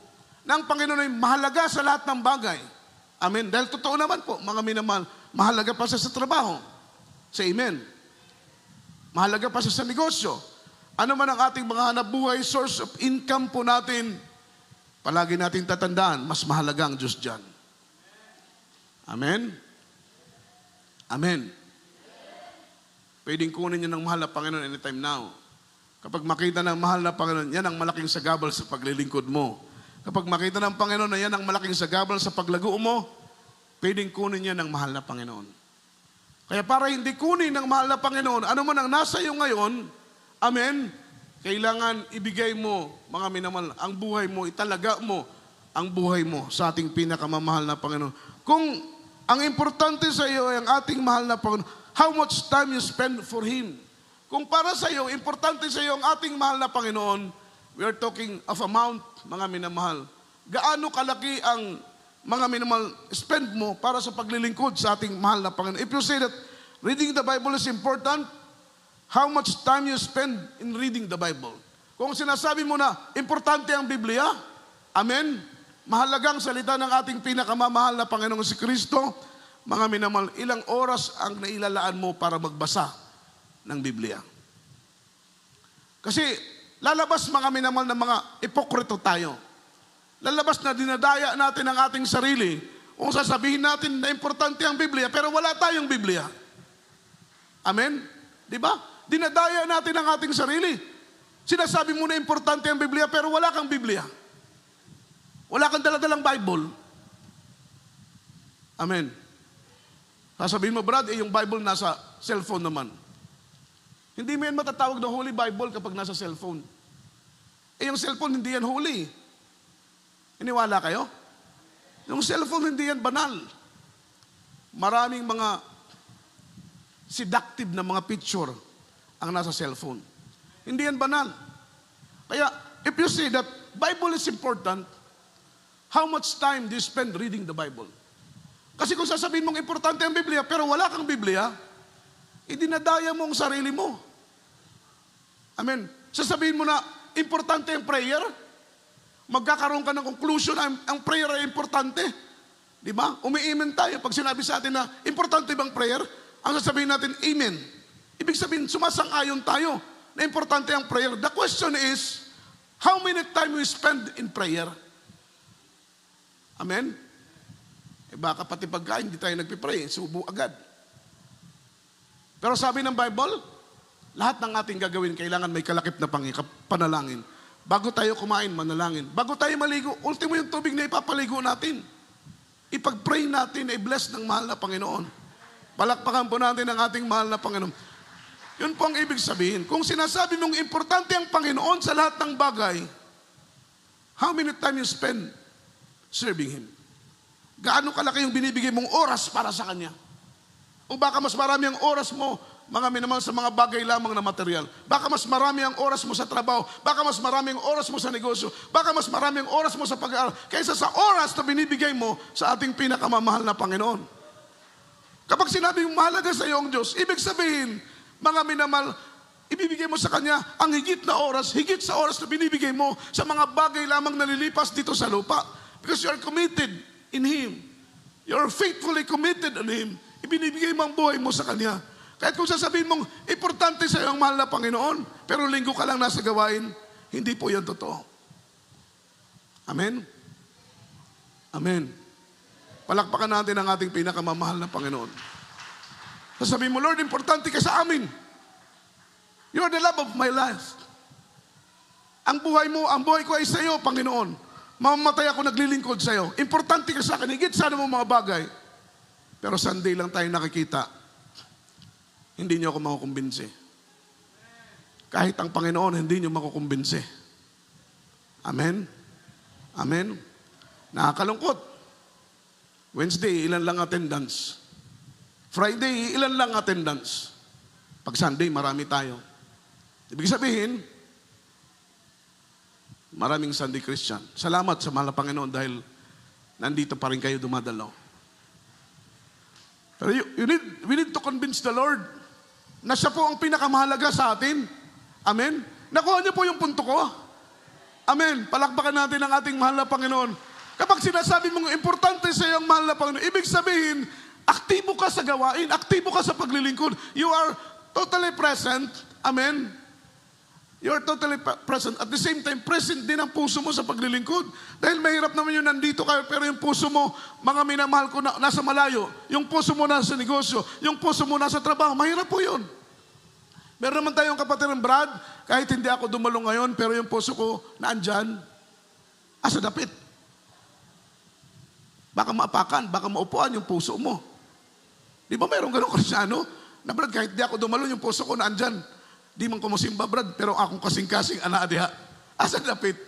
na ang Panginoon ay mahalaga sa lahat ng bagay, amen, dahil totoo naman po, mga minamahal, mahalaga pa siya sa trabaho. Say amen. Mahalaga pa siya sa negosyo. Ano man ang ating mga hanap buhay, source of income po natin, palagi nating tatandaan, mas mahalaga ang Diyos dyan. Amen? Amen. Pwedeng kunin niyo ng mahal na Panginoon anytime now. Kapag makita ng mahal na Panginoon, yan ang malaking sagabal sa paglilingkod mo. Kapag makita ng Panginoon na yan ang malaking sagabal sa paglago mo, pwedeng kunin niya ng mahal na Panginoon. Kaya para hindi kunin ng mahal na Panginoon, ano man ang nasa iyo ngayon, amen, kailangan ibigay mo, mga minamahal, ang buhay mo, italaga mo ang buhay mo sa ating pinakamamahal na Panginoon. Kung ang importante sa iyo ay ang ating mahal na Panginoon, how much time you spend for Him? Kung para sa iyo, importante sa iyo ang ating mahal na Panginoon, we are talking of amount, mga minamahal. Gaano kalaki ang mga minamahal spend mo para sa paglilingkod sa ating mahal na Panginoon? If you say that reading the Bible is important, how much time you spend in reading the Bible? Kung sinasabi mo na importante ang Biblia, amen, mahalagang salita ng ating pinakamamahal na Panginoong si Kristo, mga minamahal, ilang oras ang nailalaan mo para magbasa ng Biblia? Kasi lalabas, mga minamahal, na mga ipokrito tayo. Lalabas na dinadaya natin ang ating sarili kung sasabihin natin na importante ang Biblia pero wala tayong Biblia. Amen? Di ba? Dinadaya natin ang ating sarili. Sinasabi mo na importante ang Biblia pero wala kang Biblia. Wala kang daladalang Bible. Amen. Sasabihin mo, Brad, yung Bible nasa cellphone naman. Hindi mo yan matatawag na Holy Bible kapag nasa cellphone. Yung cellphone, hindi yan holy. Iniwala kayo? Yung cellphone, hindi yan banal. Maraming mga seductive na mga picture ang nasa cellphone. Hindi yan banal. Kaya, if you say that Bible is important, how much time do you spend reading the Bible? Kasi kung sasabihin mong importante ang Biblia, pero wala kang Biblia, idinadaya mo ang sarili mo. Amen. Sasabihin mo na, importante ang prayer. Magkakaroon ka ng conclusion, ang prayer ay importante. Di ba? Umiimen tayo pag sinabi sa atin na, importante bang prayer? Ang sasabihin natin, amen. Ibig sabihin, sumasang-ayon tayo na importante ang prayer. The question is, how many time we spend in prayer? Amen? Baka pati pagkain, hindi tayo nagpipray, subo agad. Pero sabi ng Bible, lahat ng ating gagawin, kailangan may kalakip na panalangin. Bago tayo kumain, manalangin. Bago tayo maligo, ultimo yung tubig na ipapaligo natin. Ipag-pray natin, i-bless ng mahal na Panginoon. Palakpakan po natin ang ating mahal na Panginoon. Yun po ang ibig sabihin. Kung sinasabi mong importante ang Panginoon sa lahat ng bagay, how many time you spend serving Him? Gaano kalaki yung binibigay mong oras para sa Kanya? O baka mas marami ang oras mo, mga minamahal, sa mga bagay lamang na material. Baka mas marami ang oras mo sa trabaho. Baka mas marami ang oras mo sa negosyo. Baka mas marami ang oras mo sa pag-aaral. Kaysa sa oras na binibigay mo sa ating pinakamamahal na Panginoon. Kapag sinabi yung mahalaga sa iyo ang Diyos, ibig sabihin, mga minamahal, ibibigay mo sa Kanya ang higit na oras, higit sa oras na binibigay mo sa mga bagay lamang na lilipas dito sa lupa. Because you are committed in Him. You are faithfully committed in Him. Ibinibigay mo ang buhay mo sa Kanya. Kahit kung sasabihin mong, importante sa iyo ang mahal na Panginoon, pero linggo ka lang nasa gawain, hindi po yan totoo. Amen? Amen. Palakpakan natin ang ating pinakamamahal na Panginoon. Sasabihin mo, Lord, importante ka sa amin. You are the love of my life. Ang buhay mo, ang buhay ko ay sa iyo, Panginoon. Mamamatay ako naglilingkod sa iyo. Importante ka sa akin, higit sa ano mga bagay. Pero Sunday lang tayo nakikita, hindi niyo ako makukumbinsi. Kahit ang Panginoon, hindi niyo makukumbinsi. Amen? Amen? Nakakalungkot. Wednesday, ilan lang attendance. Friday, ilan lang attendance. Pag Sunday, marami tayo. Ibig sabihin, maraming Sunday Christian. Salamat sa mahal na Panginoon dahil nandito pa rin kayo dumadalaw. Pero we need to convince the Lord na siya po ang pinakamahalaga sa atin. Amen? Nakuha niyo po yung punto ko? Amen? Palakpakan natin ang ating mahal na Panginoon. Kapag sinasabi mong importante sa iyo ang mahal na Panginoon, ibig sabihin, aktibo ka sa gawain, aktibo ka sa paglilingkod. You are totally present. Amen? You are totally present. At the same time, present din ang puso mo sa paglilingkod. Dahil mahirap naman yung nandito kayo, pero yung puso mo, mga minamahal ko, nasa malayo. Yung puso mo nasa negosyo. Yung puso mo nasa trabaho. Mahirap po yun. Meron naman tayong kapatid ng Brad, kahit hindi ako dumalo ngayon, pero yung puso ko naandyan, asa dapit. Baka maapakan, baka maupuan yung puso mo. Di ba mayroong ganun Kristyano? Na Brad, kahit hindi ako dumalo, yung puso ko naandyan. Di man ko musimba, Brad, pero akong kasing-kasing anaadiha. Asa dapit?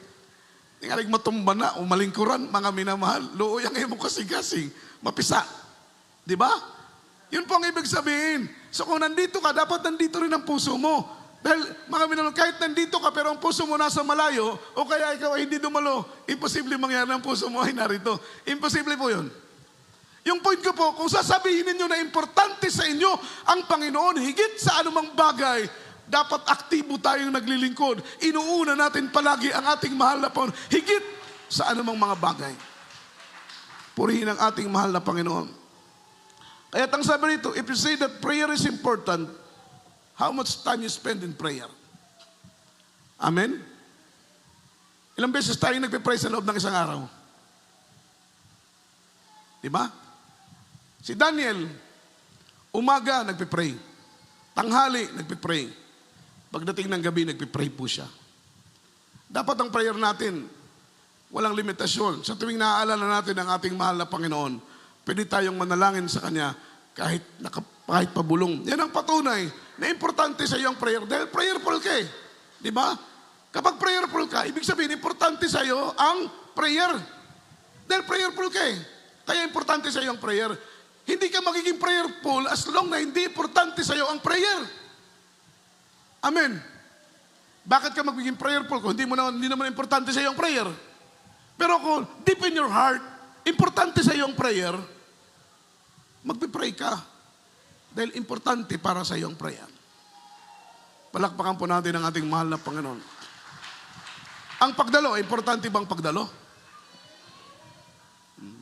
Tingalig matumba na, umalingkuran, mga minamahal. Looy ang imo kasing-kasing. Mapisa. Di ba? Yun po ang ibig sabihin. So kung nandito ka, dapat nandito rin ang puso mo. Dahil mga minamahal, kahit nandito ka, pero ang puso mo nasa malayo, o kaya ikaw ay hindi dumalo, imposible mangyari ang puso mo ay narito. Imposible po yun. Yung point ko po, kung sasabihin ninyo na importante sa inyo ang Panginoon, higit sa anumang bagay, dapat aktibo tayong naglilingkod. Inuuna natin palagi ang ating mahal na Panginoon, higit sa anumang mga bagay. Purihin ang ating mahal na Panginoon. Kaya ang sabi rito, if you say that prayer is important, how much time you spend in prayer? Amen? Ilang beses tayo nagpe-pray sa loob ng isang araw? Diba? Si Daniel, umaga nagpe-pray. Tanghali nagpe-pray. Pagdating ng gabi, nagpipray po siya. Dapat ang prayer natin, walang limitasyon. Sa tuwing naaalala natin ang ating mahal na Panginoon, pwede tayong manalangin sa Kanya kahit pabulong. Yan ang patunay na importante sa iyo ang prayer. Dahil prayerful ka eh. Di ba? Kapag prayerful ka, ibig sabihin, importante sa iyo ang prayer. Dahil prayerful ka eh. Kaya importante sa iyo ang prayer. Hindi ka magiging prayerful as long na hindi importante sa iyo ang prayer. Amen. Bakit ka magiging prayerful kung hindi naman importante sa iyo ang prayer? Pero kung deep in your heart, importante sa iyo ang prayer, magpipray ka. Dahil importante para sa iyo ang prayer. Palakpakan po natin ang ating mahal na Panginoon. Ang pagdalo, importante bang pagdalo?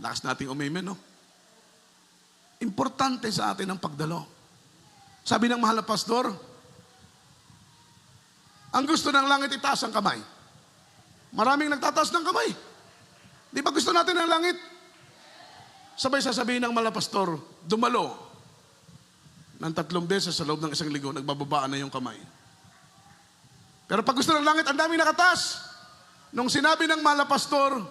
Lakas nating umamen, no? Importante sa atin ang pagdalo. Sabi ng mahal na pastor, ang gusto ng langit itaas ang kamay. Maraming nagtataas ng kamay. Di ba gusto natin ng langit? Sabay sasabihin ng mahal na pastor, dumalo ng 3 beses sa loob ng 1 linggo, nagbababaan na yung kamay. Pero pag gusto ng langit, ang daming nakataas. Nung sinabi ng mahal na pastor,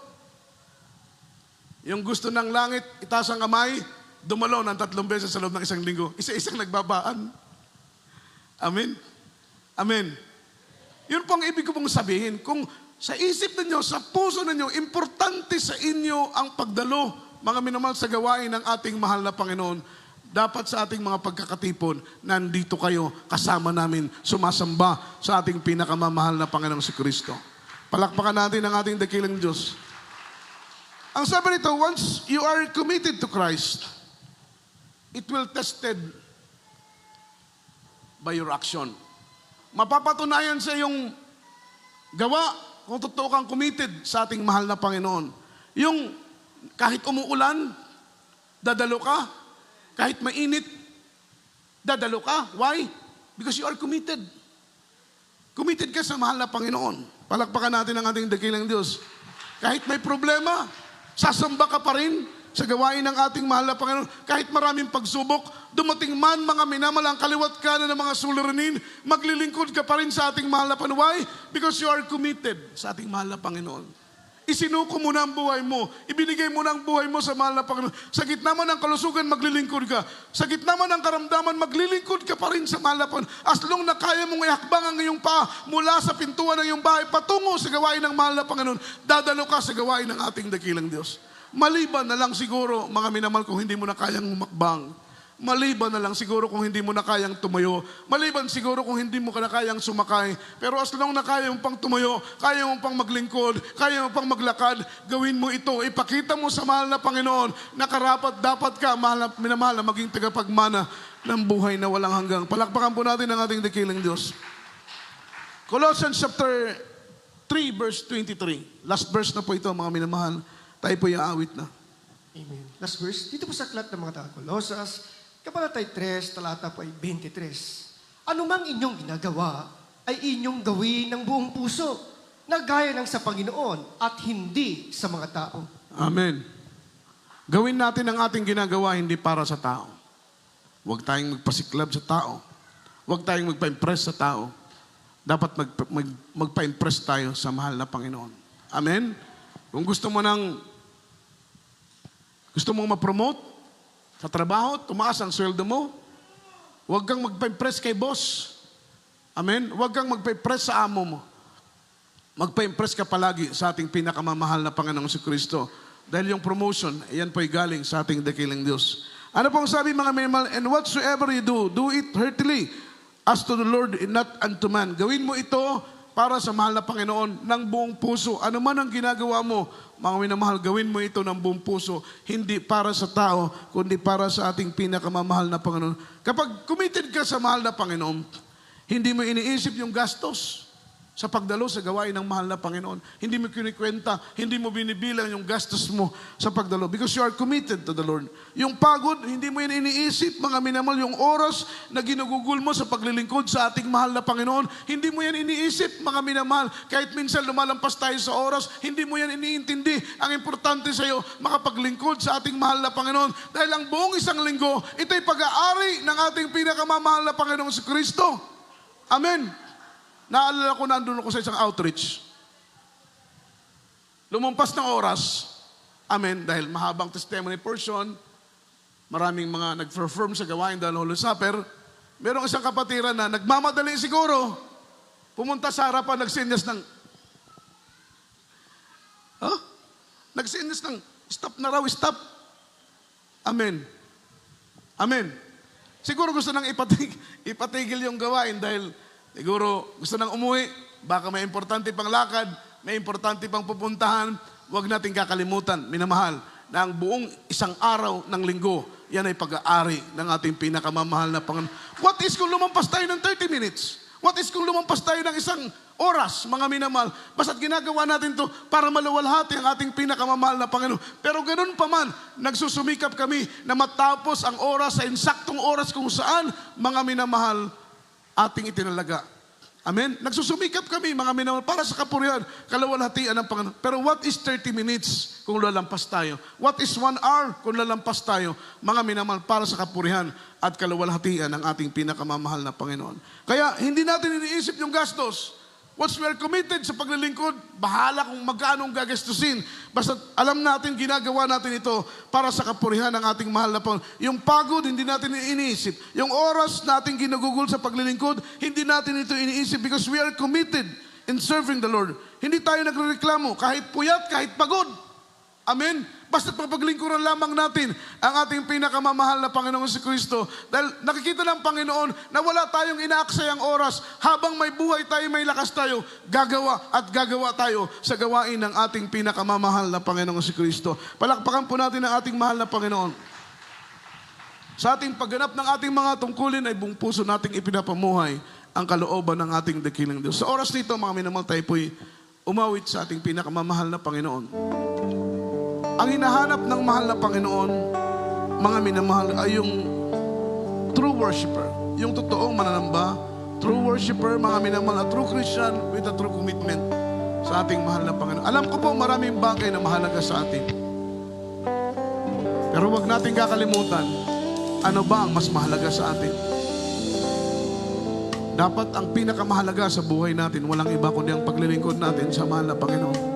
yung gusto ng langit, itaas ang kamay, dumalo ng 3 beses sa loob ng 1 linggo. Isa-isang nagbabaan. Amen? Amen. Yun po ang ibig ko pong sabihin. Kung sa isip ninyo, sa puso ninyo, importante sa inyo ang pagdalo, mga minamahal sa gawain ng ating mahal na Panginoon, dapat sa ating mga pagkakatipon, nandito kayo, kasama namin, sumasamba sa ating pinakamamahal na Panginoong si Kristo. Palakpakan natin ang ating dakilang Diyos. Ang sabi nito, once you are committed to Christ, it will tested by your action. Mapapatunayan sa iyong gawa kung totoo kang committed sa ating mahal na Panginoon. Yung kahit umuulan, dadalo ka. Kahit mainit, dadalo ka. Why? Because you are committed. Committed ka sa mahal na Panginoon. Palakpakan natin ang ating dakilang Diyos. Kahit may problema, sasamba ka pa rin sa gawain ng ating mahal na Panginoon. Kahit maraming pagsubok, dumating man mga minamalang kaliwat kanan ng mga suliranin, maglilingkod ka pa rin sa ating mahal na Panginoon. Why? Because you are committed sa ating mahal na Panginoon. Isinuko mo na ang buhay mo. Ibinigay mo na ang buhay mo sa mahal na Panginoon. Sa gitna man ng kalusugan, maglilingkod ka. Sa gitna man ng karamdaman, maglilingkod ka pa rin sa mahal na Panginoon. As long na kaya mong ihakbang ang iyong paa mula sa pintuan ng iyong bahay patungo sa gawain ng mahal na Panginoon, dadalo ka sa gawain ng ating dakilang Diyos. Maliban na lang siguro, mga minamahal, kung hindi mo na kayang humakbang. Maliban na lang siguro kung hindi mo na kayang tumayo. Maliban siguro kung hindi mo na kayang sumakay. Pero as long na kaya mo pang tumayo, kaya mo pang maglingkod, kaya mo pang maglakad, gawin mo ito. Ipakita mo sa mahal na Panginoon na karapat dapat ka, mahal na, minamahal, na maging tagapagmana ng buhay na walang hanggang. Palakpakan po natin ang ating dakilang Diyos. Colossians chapter 3 verse 23. Last verse na po ito, mga minamahal. Tayo po iaawit na. Amen. Last verse, dito po sa aklat ng mga taga-Kolosas, Kabanatay 3, talata po ay 23. Ano mang inyong ginagawa, ay inyong gawin ng buong puso, na gaya ng sa Panginoon at hindi sa mga tao. Amen. Gawin natin ang ating ginagawa hindi para sa tao. Huwag tayong magpasiklab sa tao. Huwag tayong magpa-impress sa tao. Dapat magpa-impress tayo sa mahal na Panginoon. Amen? Kung gusto mong ma-promote sa trabaho, tumaas ang sweldo mo, huwag kang magpa-impress kay boss. Amen? Huwag kang magpa-impress sa amo mo. Magpa-impress ka palagi sa ating pinakamamahal na Panginoong si Kristo. Dahil yung promotion, yan po'y galing sa ating dakilang Diyos. Ano pong sabi mga minamahal? And whatsoever you do, do it heartily, as to the Lord and not unto man. Gawin mo ito para sa mahal na Panginoon ng buong puso. Ano man ang ginagawa mo, mga minamahal, gawin mo ito ng buong puso. Hindi para sa tao, kundi para sa ating pinakamamahal na Panginoon. Kapag committed ka sa mahal na Panginoon, hindi mo iniisip yung gastos sa pagdalo sa gawain ng mahal na Panginoon. Hindi mo kinikwenta, hindi mo binibilang yung gastos mo sa pagdalo because you are committed to the Lord. Yung pagod, hindi mo yan iniisip, mga minamahal, yung oras na ginugugol mo sa paglilingkod sa ating mahal na Panginoon, hindi mo yan iniisip, mga minamahal. Kahit minsan lumalampas tayo sa oras, hindi mo yan iniintindi. Ang importante sa iyo, makapaglingkod sa ating mahal na Panginoon. Dahil ang buong isang linggo, ito'y pag-aari ng ating pinakamamahal na Panginoong si Kristo. Amen. Naalala ko, nandun ako sa isang outreach. Lumampas ng oras, amen, dahil mahabang testimony portion, maraming mga nag-perform sa gawain dahil Holy Supper, merong isang kapatiran na nagmamadali siguro, pumunta sa harapan, nagsinyas ng, nagsinyas ng, stop na raw, stop. Amen. Amen. Siguro gusto nang ipatigil yung gawain dahil siguro gusto nang umuwi, baka may importante pang lakad, may importante pang pupuntahan, huwag natin kakalimutan, minamahal, na ang buong isang araw ng linggo yan ay pag-aari ng ating pinakamamahal na Panginoon. What is kung lumampas tayo ng 30 minutes? What is kung lumampas tayo ng isang oras, mga minamahal? Basta't ginagawa natin to para maluwalhati ang ating pinakamamahal na Panginoon. Pero ganun pa man, nagsusumikap kami na matapos ang oras sa insaktong oras kung saan, mga minamahal, ating itinalaga. Amen? Nagsusumikap kami, mga minamahal, para sa kapurihan, kalawalhatian ng Panginoon. Pero what is 30 minutes kung lalampas tayo? What is 1 hour kung lalampas tayo, mga minamahal, para sa kapurihan at kalawalhatian ng ating pinakamamahal na Panginoon? Kaya hindi natin iniisip yung gastos. Once we are committed sa paglilingkod, bahala kung magkano ang gagastusin. Basta alam natin, ginagawa natin ito para sa kapurihan ng ating mahal na Panginoon. Yung pagod, hindi natin iniisip. Yung oras natin ginugugol sa paglilingkod, hindi natin ito iniisip because we are committed in serving the Lord. Hindi tayo nagrereklamo, kahit puyat, kahit pagod. Amen? Basta papaglingkuran lamang natin ang ating pinakamamahal na Panginoon si Kristo. Dahil nakikita ng Panginoon na wala tayong inaaksayang oras. Habang may buhay tayo, may lakas tayo, gagawa at gagawa tayo sa gawain ng ating pinakamamahal na Panginoon si Kristo. Palakpakan po natin ang ating mahal na Panginoon. Sa ating pagganap ng ating mga tungkulin ay buong puso nating ipinapamuhay ang kalooban ng ating dakilang Diyos. Sa oras nito, mga minamahal, tayo po'y umawit sa ating pinakamamahal na Panginoon. Ang hinahanap ng mahal na Panginoon, mga minamahal, ay yung true worshiper. Yung totoong mananamba, true worshiper, mga minamahal, a true Christian with a true commitment sa ating mahal na Panginoon. Alam ko po maraming bagay na mahalaga sa atin. Pero wag natin kakalimutan, ano ba ang mas mahalaga sa atin? Dapat ang pinakamahalaga sa buhay natin, walang iba kundi ang paglilingkod natin sa mahal na Panginoon.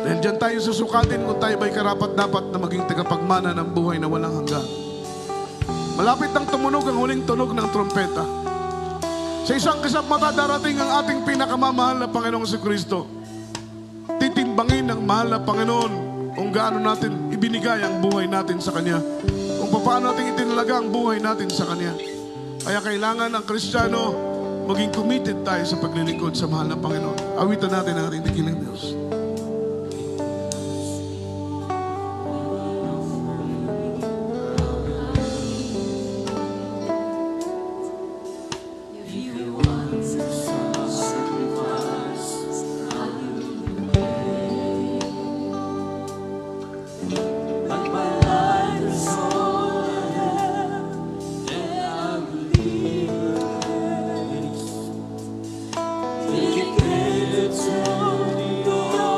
Dahil dyan tayo susukatin kung tayo ba'y karapat-dapat na maging tagapagmana ng buhay na walang hanggan. Malapit nang tumunog ang huling tunog ng trompeta. Sa isang kisap mata darating ang ating pinakamamahal na Panginoong si Kristo. Titimbangin ng mahal na Panginoon kung gaano natin ibinigay ang buhay natin sa Kanya. Kung paano natin itinalaga ang buhay natin sa Kanya. Kaya kailangan ang Kristiyano maging committed tayo sa paglilingkod sa mahal na Panginoon. Awitan natin ang ating dakilang Diyos. We give it to you.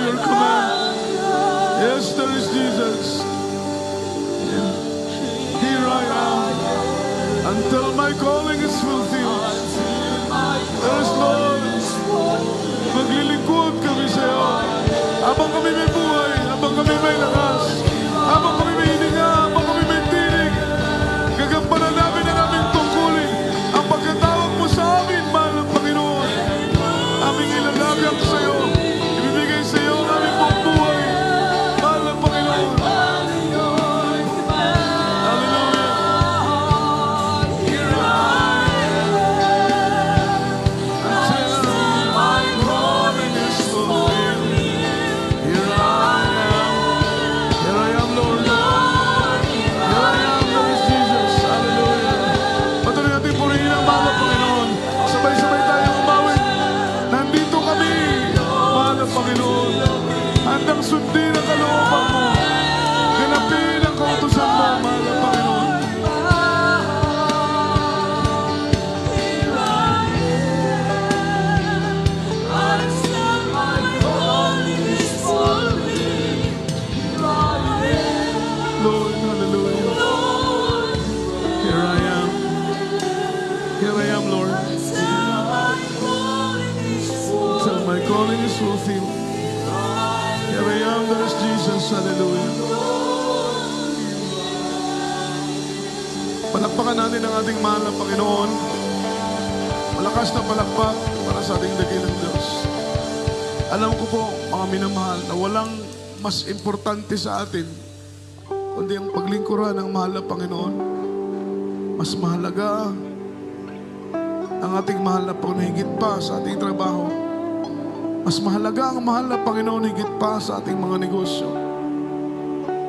your command. Yes, there is Jesus. Here I am until my calling is fulfilled. There is Lord. Maglilingkod kami sa iyo. Habang kami may buhay, habang kami may lakas, habang kami may hininga, habang kami may tinig, gagampanan namin ang aming tungkulin. Ang pagkatawag mo sa amin, mahal ng Panginoon. Aming ilalagak sa iyo. Ibibigay sa iyo ang aming buong buhay. Mahal ng Panginoon. Handang sundin ang kalooban mo. Ganapin ang kautusan mo, mahal na Panginoon. Lord, hallelujah. Here I am. Here I am, Lord. Till my calling is fulfilled. Here I am, there is Jesus. Hallelujah. Palakpakan natin ang ating mahal na Panginoon. Malakas na palakpak para sa ating dakilang Diyos. Alam ko po, mga minamahal, na walang mas importante sa atin kundi ang paglingkuran ng mahal na Panginoon. Mas mahalaga ang ating mahal na Panginoon higit pa sa ating trabaho. Mas mahalaga ang mahal na Panginoon higit pa sa ating mga negosyo.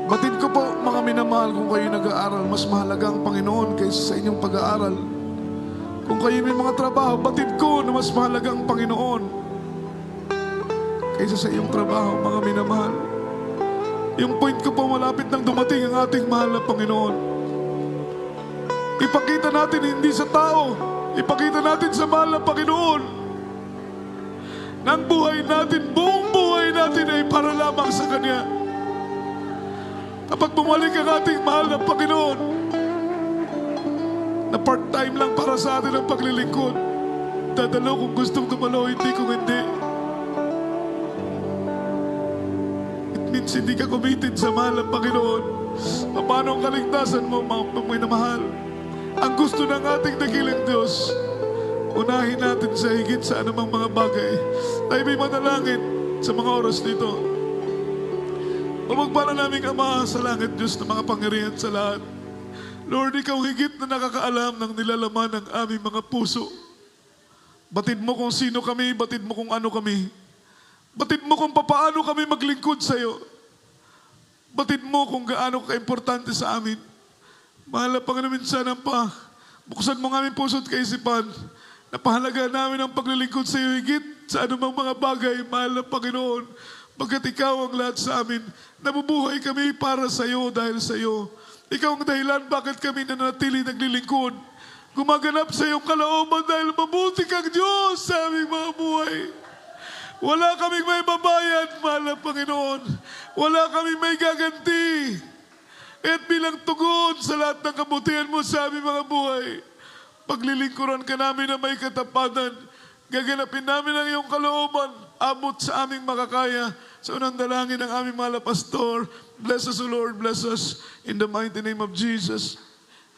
Batid ko po, mga minamahal, kung kayo nag-aaral, mas mahalaga ang Panginoon kaysa sa inyong pag-aaral. Kung kayo may mga trabaho, batid ko na mas mahalaga ang Panginoon kaysa sa iyong trabaho, mga minamahal. Yung point ko po, malapit nang dumating ang ating mahal na Panginoon. Ipakita natin hindi sa tao, ipakita natin sa mahal na Panginoon na ang buhay natin, buong buhay natin ay para lamang sa Kanya. Kapag bumalik ang ating mahal na Panginoon, na part-time lang para sa atin ang paglilingkod, dadalaw kung gustong dumalaw, hindi kung hindi. It means hindi ka committed sa mahal ng Panginoon. Paano ang kaligtasan mo, mga minamahal? Ang gusto ng ating dakilang Diyos, unahin natin sa higit sa anumang mga bagay. Tayo may manalangin sa mga oras dito. Pamagpala naming Ama sa langit, Diyos na mga pangyarihan sa lahat. Lord, Ikaw higit na nakakaalam ng nilalaman ng aming mga puso. Batid mo kung sino kami, batid mo kung ano kami. Batid mo kung papaano kami maglingkod sa iyo. Batid mo kung gaano ka-importante sa amin. Mahal na Panginoon, minsan pa, buksan mo ng aming puso at kaisipan. Napahalaga namin ang paglilingkod sa iyo higit sa anumang mga bagay, mahal na Panginoon. Pagkat Ikaw ang lahat sa amin, nabubuhay kami para sa iyo dahil sa iyo. Ikaw ang dahilan bakit kami nanatili naglilingkod. Gumaganap sa iyong kalooban dahil mabuti kang Diyos sa aming mga buhay. Wala kaming may babayad, mahal na Panginoon. Wala kaming may gaganti. At bilang tugon sa lahat ng kabutihan mo sa aming mga buhay, paglilingkuran ka namin na may katapatan, gaganapin namin ang iyong kalooban, abot sa aming makakaya. Sa unang dalangin ng aming mahal na pastor, bless us, O Lord, bless us in the mighty name of Jesus.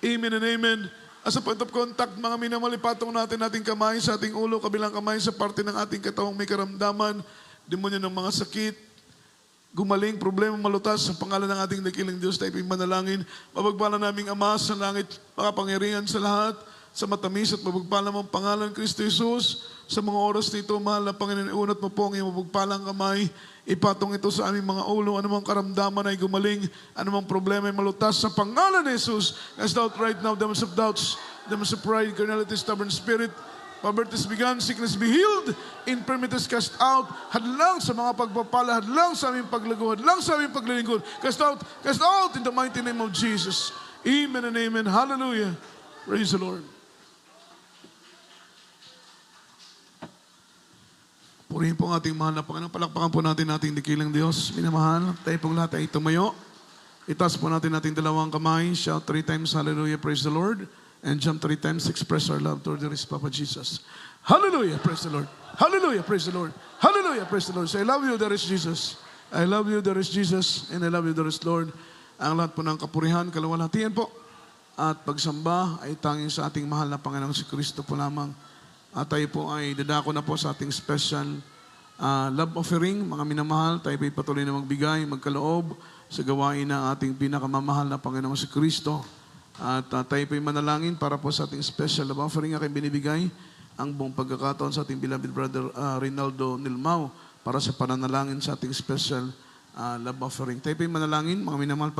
Amen and amen. As a point of contact, mga minamahal, ipatong natin ating kamay sa ating ulo, kabilang kamay sa parte ng ating katawang may karamdaman, demonyo ng mga sakit, gumaling, problema, malutas, sa pangalan ng ating dakilang Diyos, tayo manalangin. Mapagpala naming Ama sa langit, makapangyarihan sa lahat, sa matamis at mapagpala mong pangalan, Kristo Jesus. Sa mga oras nito, mahal na Panginoon, iunat mo po ang iyong mapagpalang kamay. Ipatong ito sa aming mga ulo, anumang karamdaman ay gumaling, anumang problema ay malutas sa pangalan ni Jesus. Cast out right now, demons of doubts, demons of pride, carnality, stubborn spirit. Poverty is begun, sickness be healed, infirmities cast out, hadlang sa mga pagpapala, hadlang sa aming paglago, hadlang sa aming paglilingkod. Cast out in the mighty name of Jesus. Amen and amen. Hallelujah. Praise the Lord. Purihin po ang ating mahal na Panginoon. Palakpakan po natin ating dikilang Diyos. Minamahal, tayo pong lahat ay tumayo. Itaas po natin ating dalawang kamay. Shout 3 times, hallelujah, praise the Lord. And jump 3 times, express our love toward the rich Papa Jesus. Hallelujah, praise the Lord. Hallelujah, praise the Lord. Hallelujah, praise the Lord. Say, I love you, there is Jesus. I love you, there is Jesus. And I love you, there is Lord. Ang lahat po ng kapurihan, kaluwalhatian po. At pagsamba ay tanging sa ating mahal na Panginoong si Kristo po lamang. At tayo po ay dadako na po sa ating special love offering. Mga minamahal, tayo po ay patuloy na magbigay, magkaloob sa gawain ng ating pinakamamahal na Panginoong si Kristo. At tayo po ay manalangin para po sa ating special love offering aking binibigay ang buong pagkakataon sa ating beloved brother Rinaldo Nilmao para sa pananalangin sa ating special love offering. Tayo po ay manalangin, mga minamahal,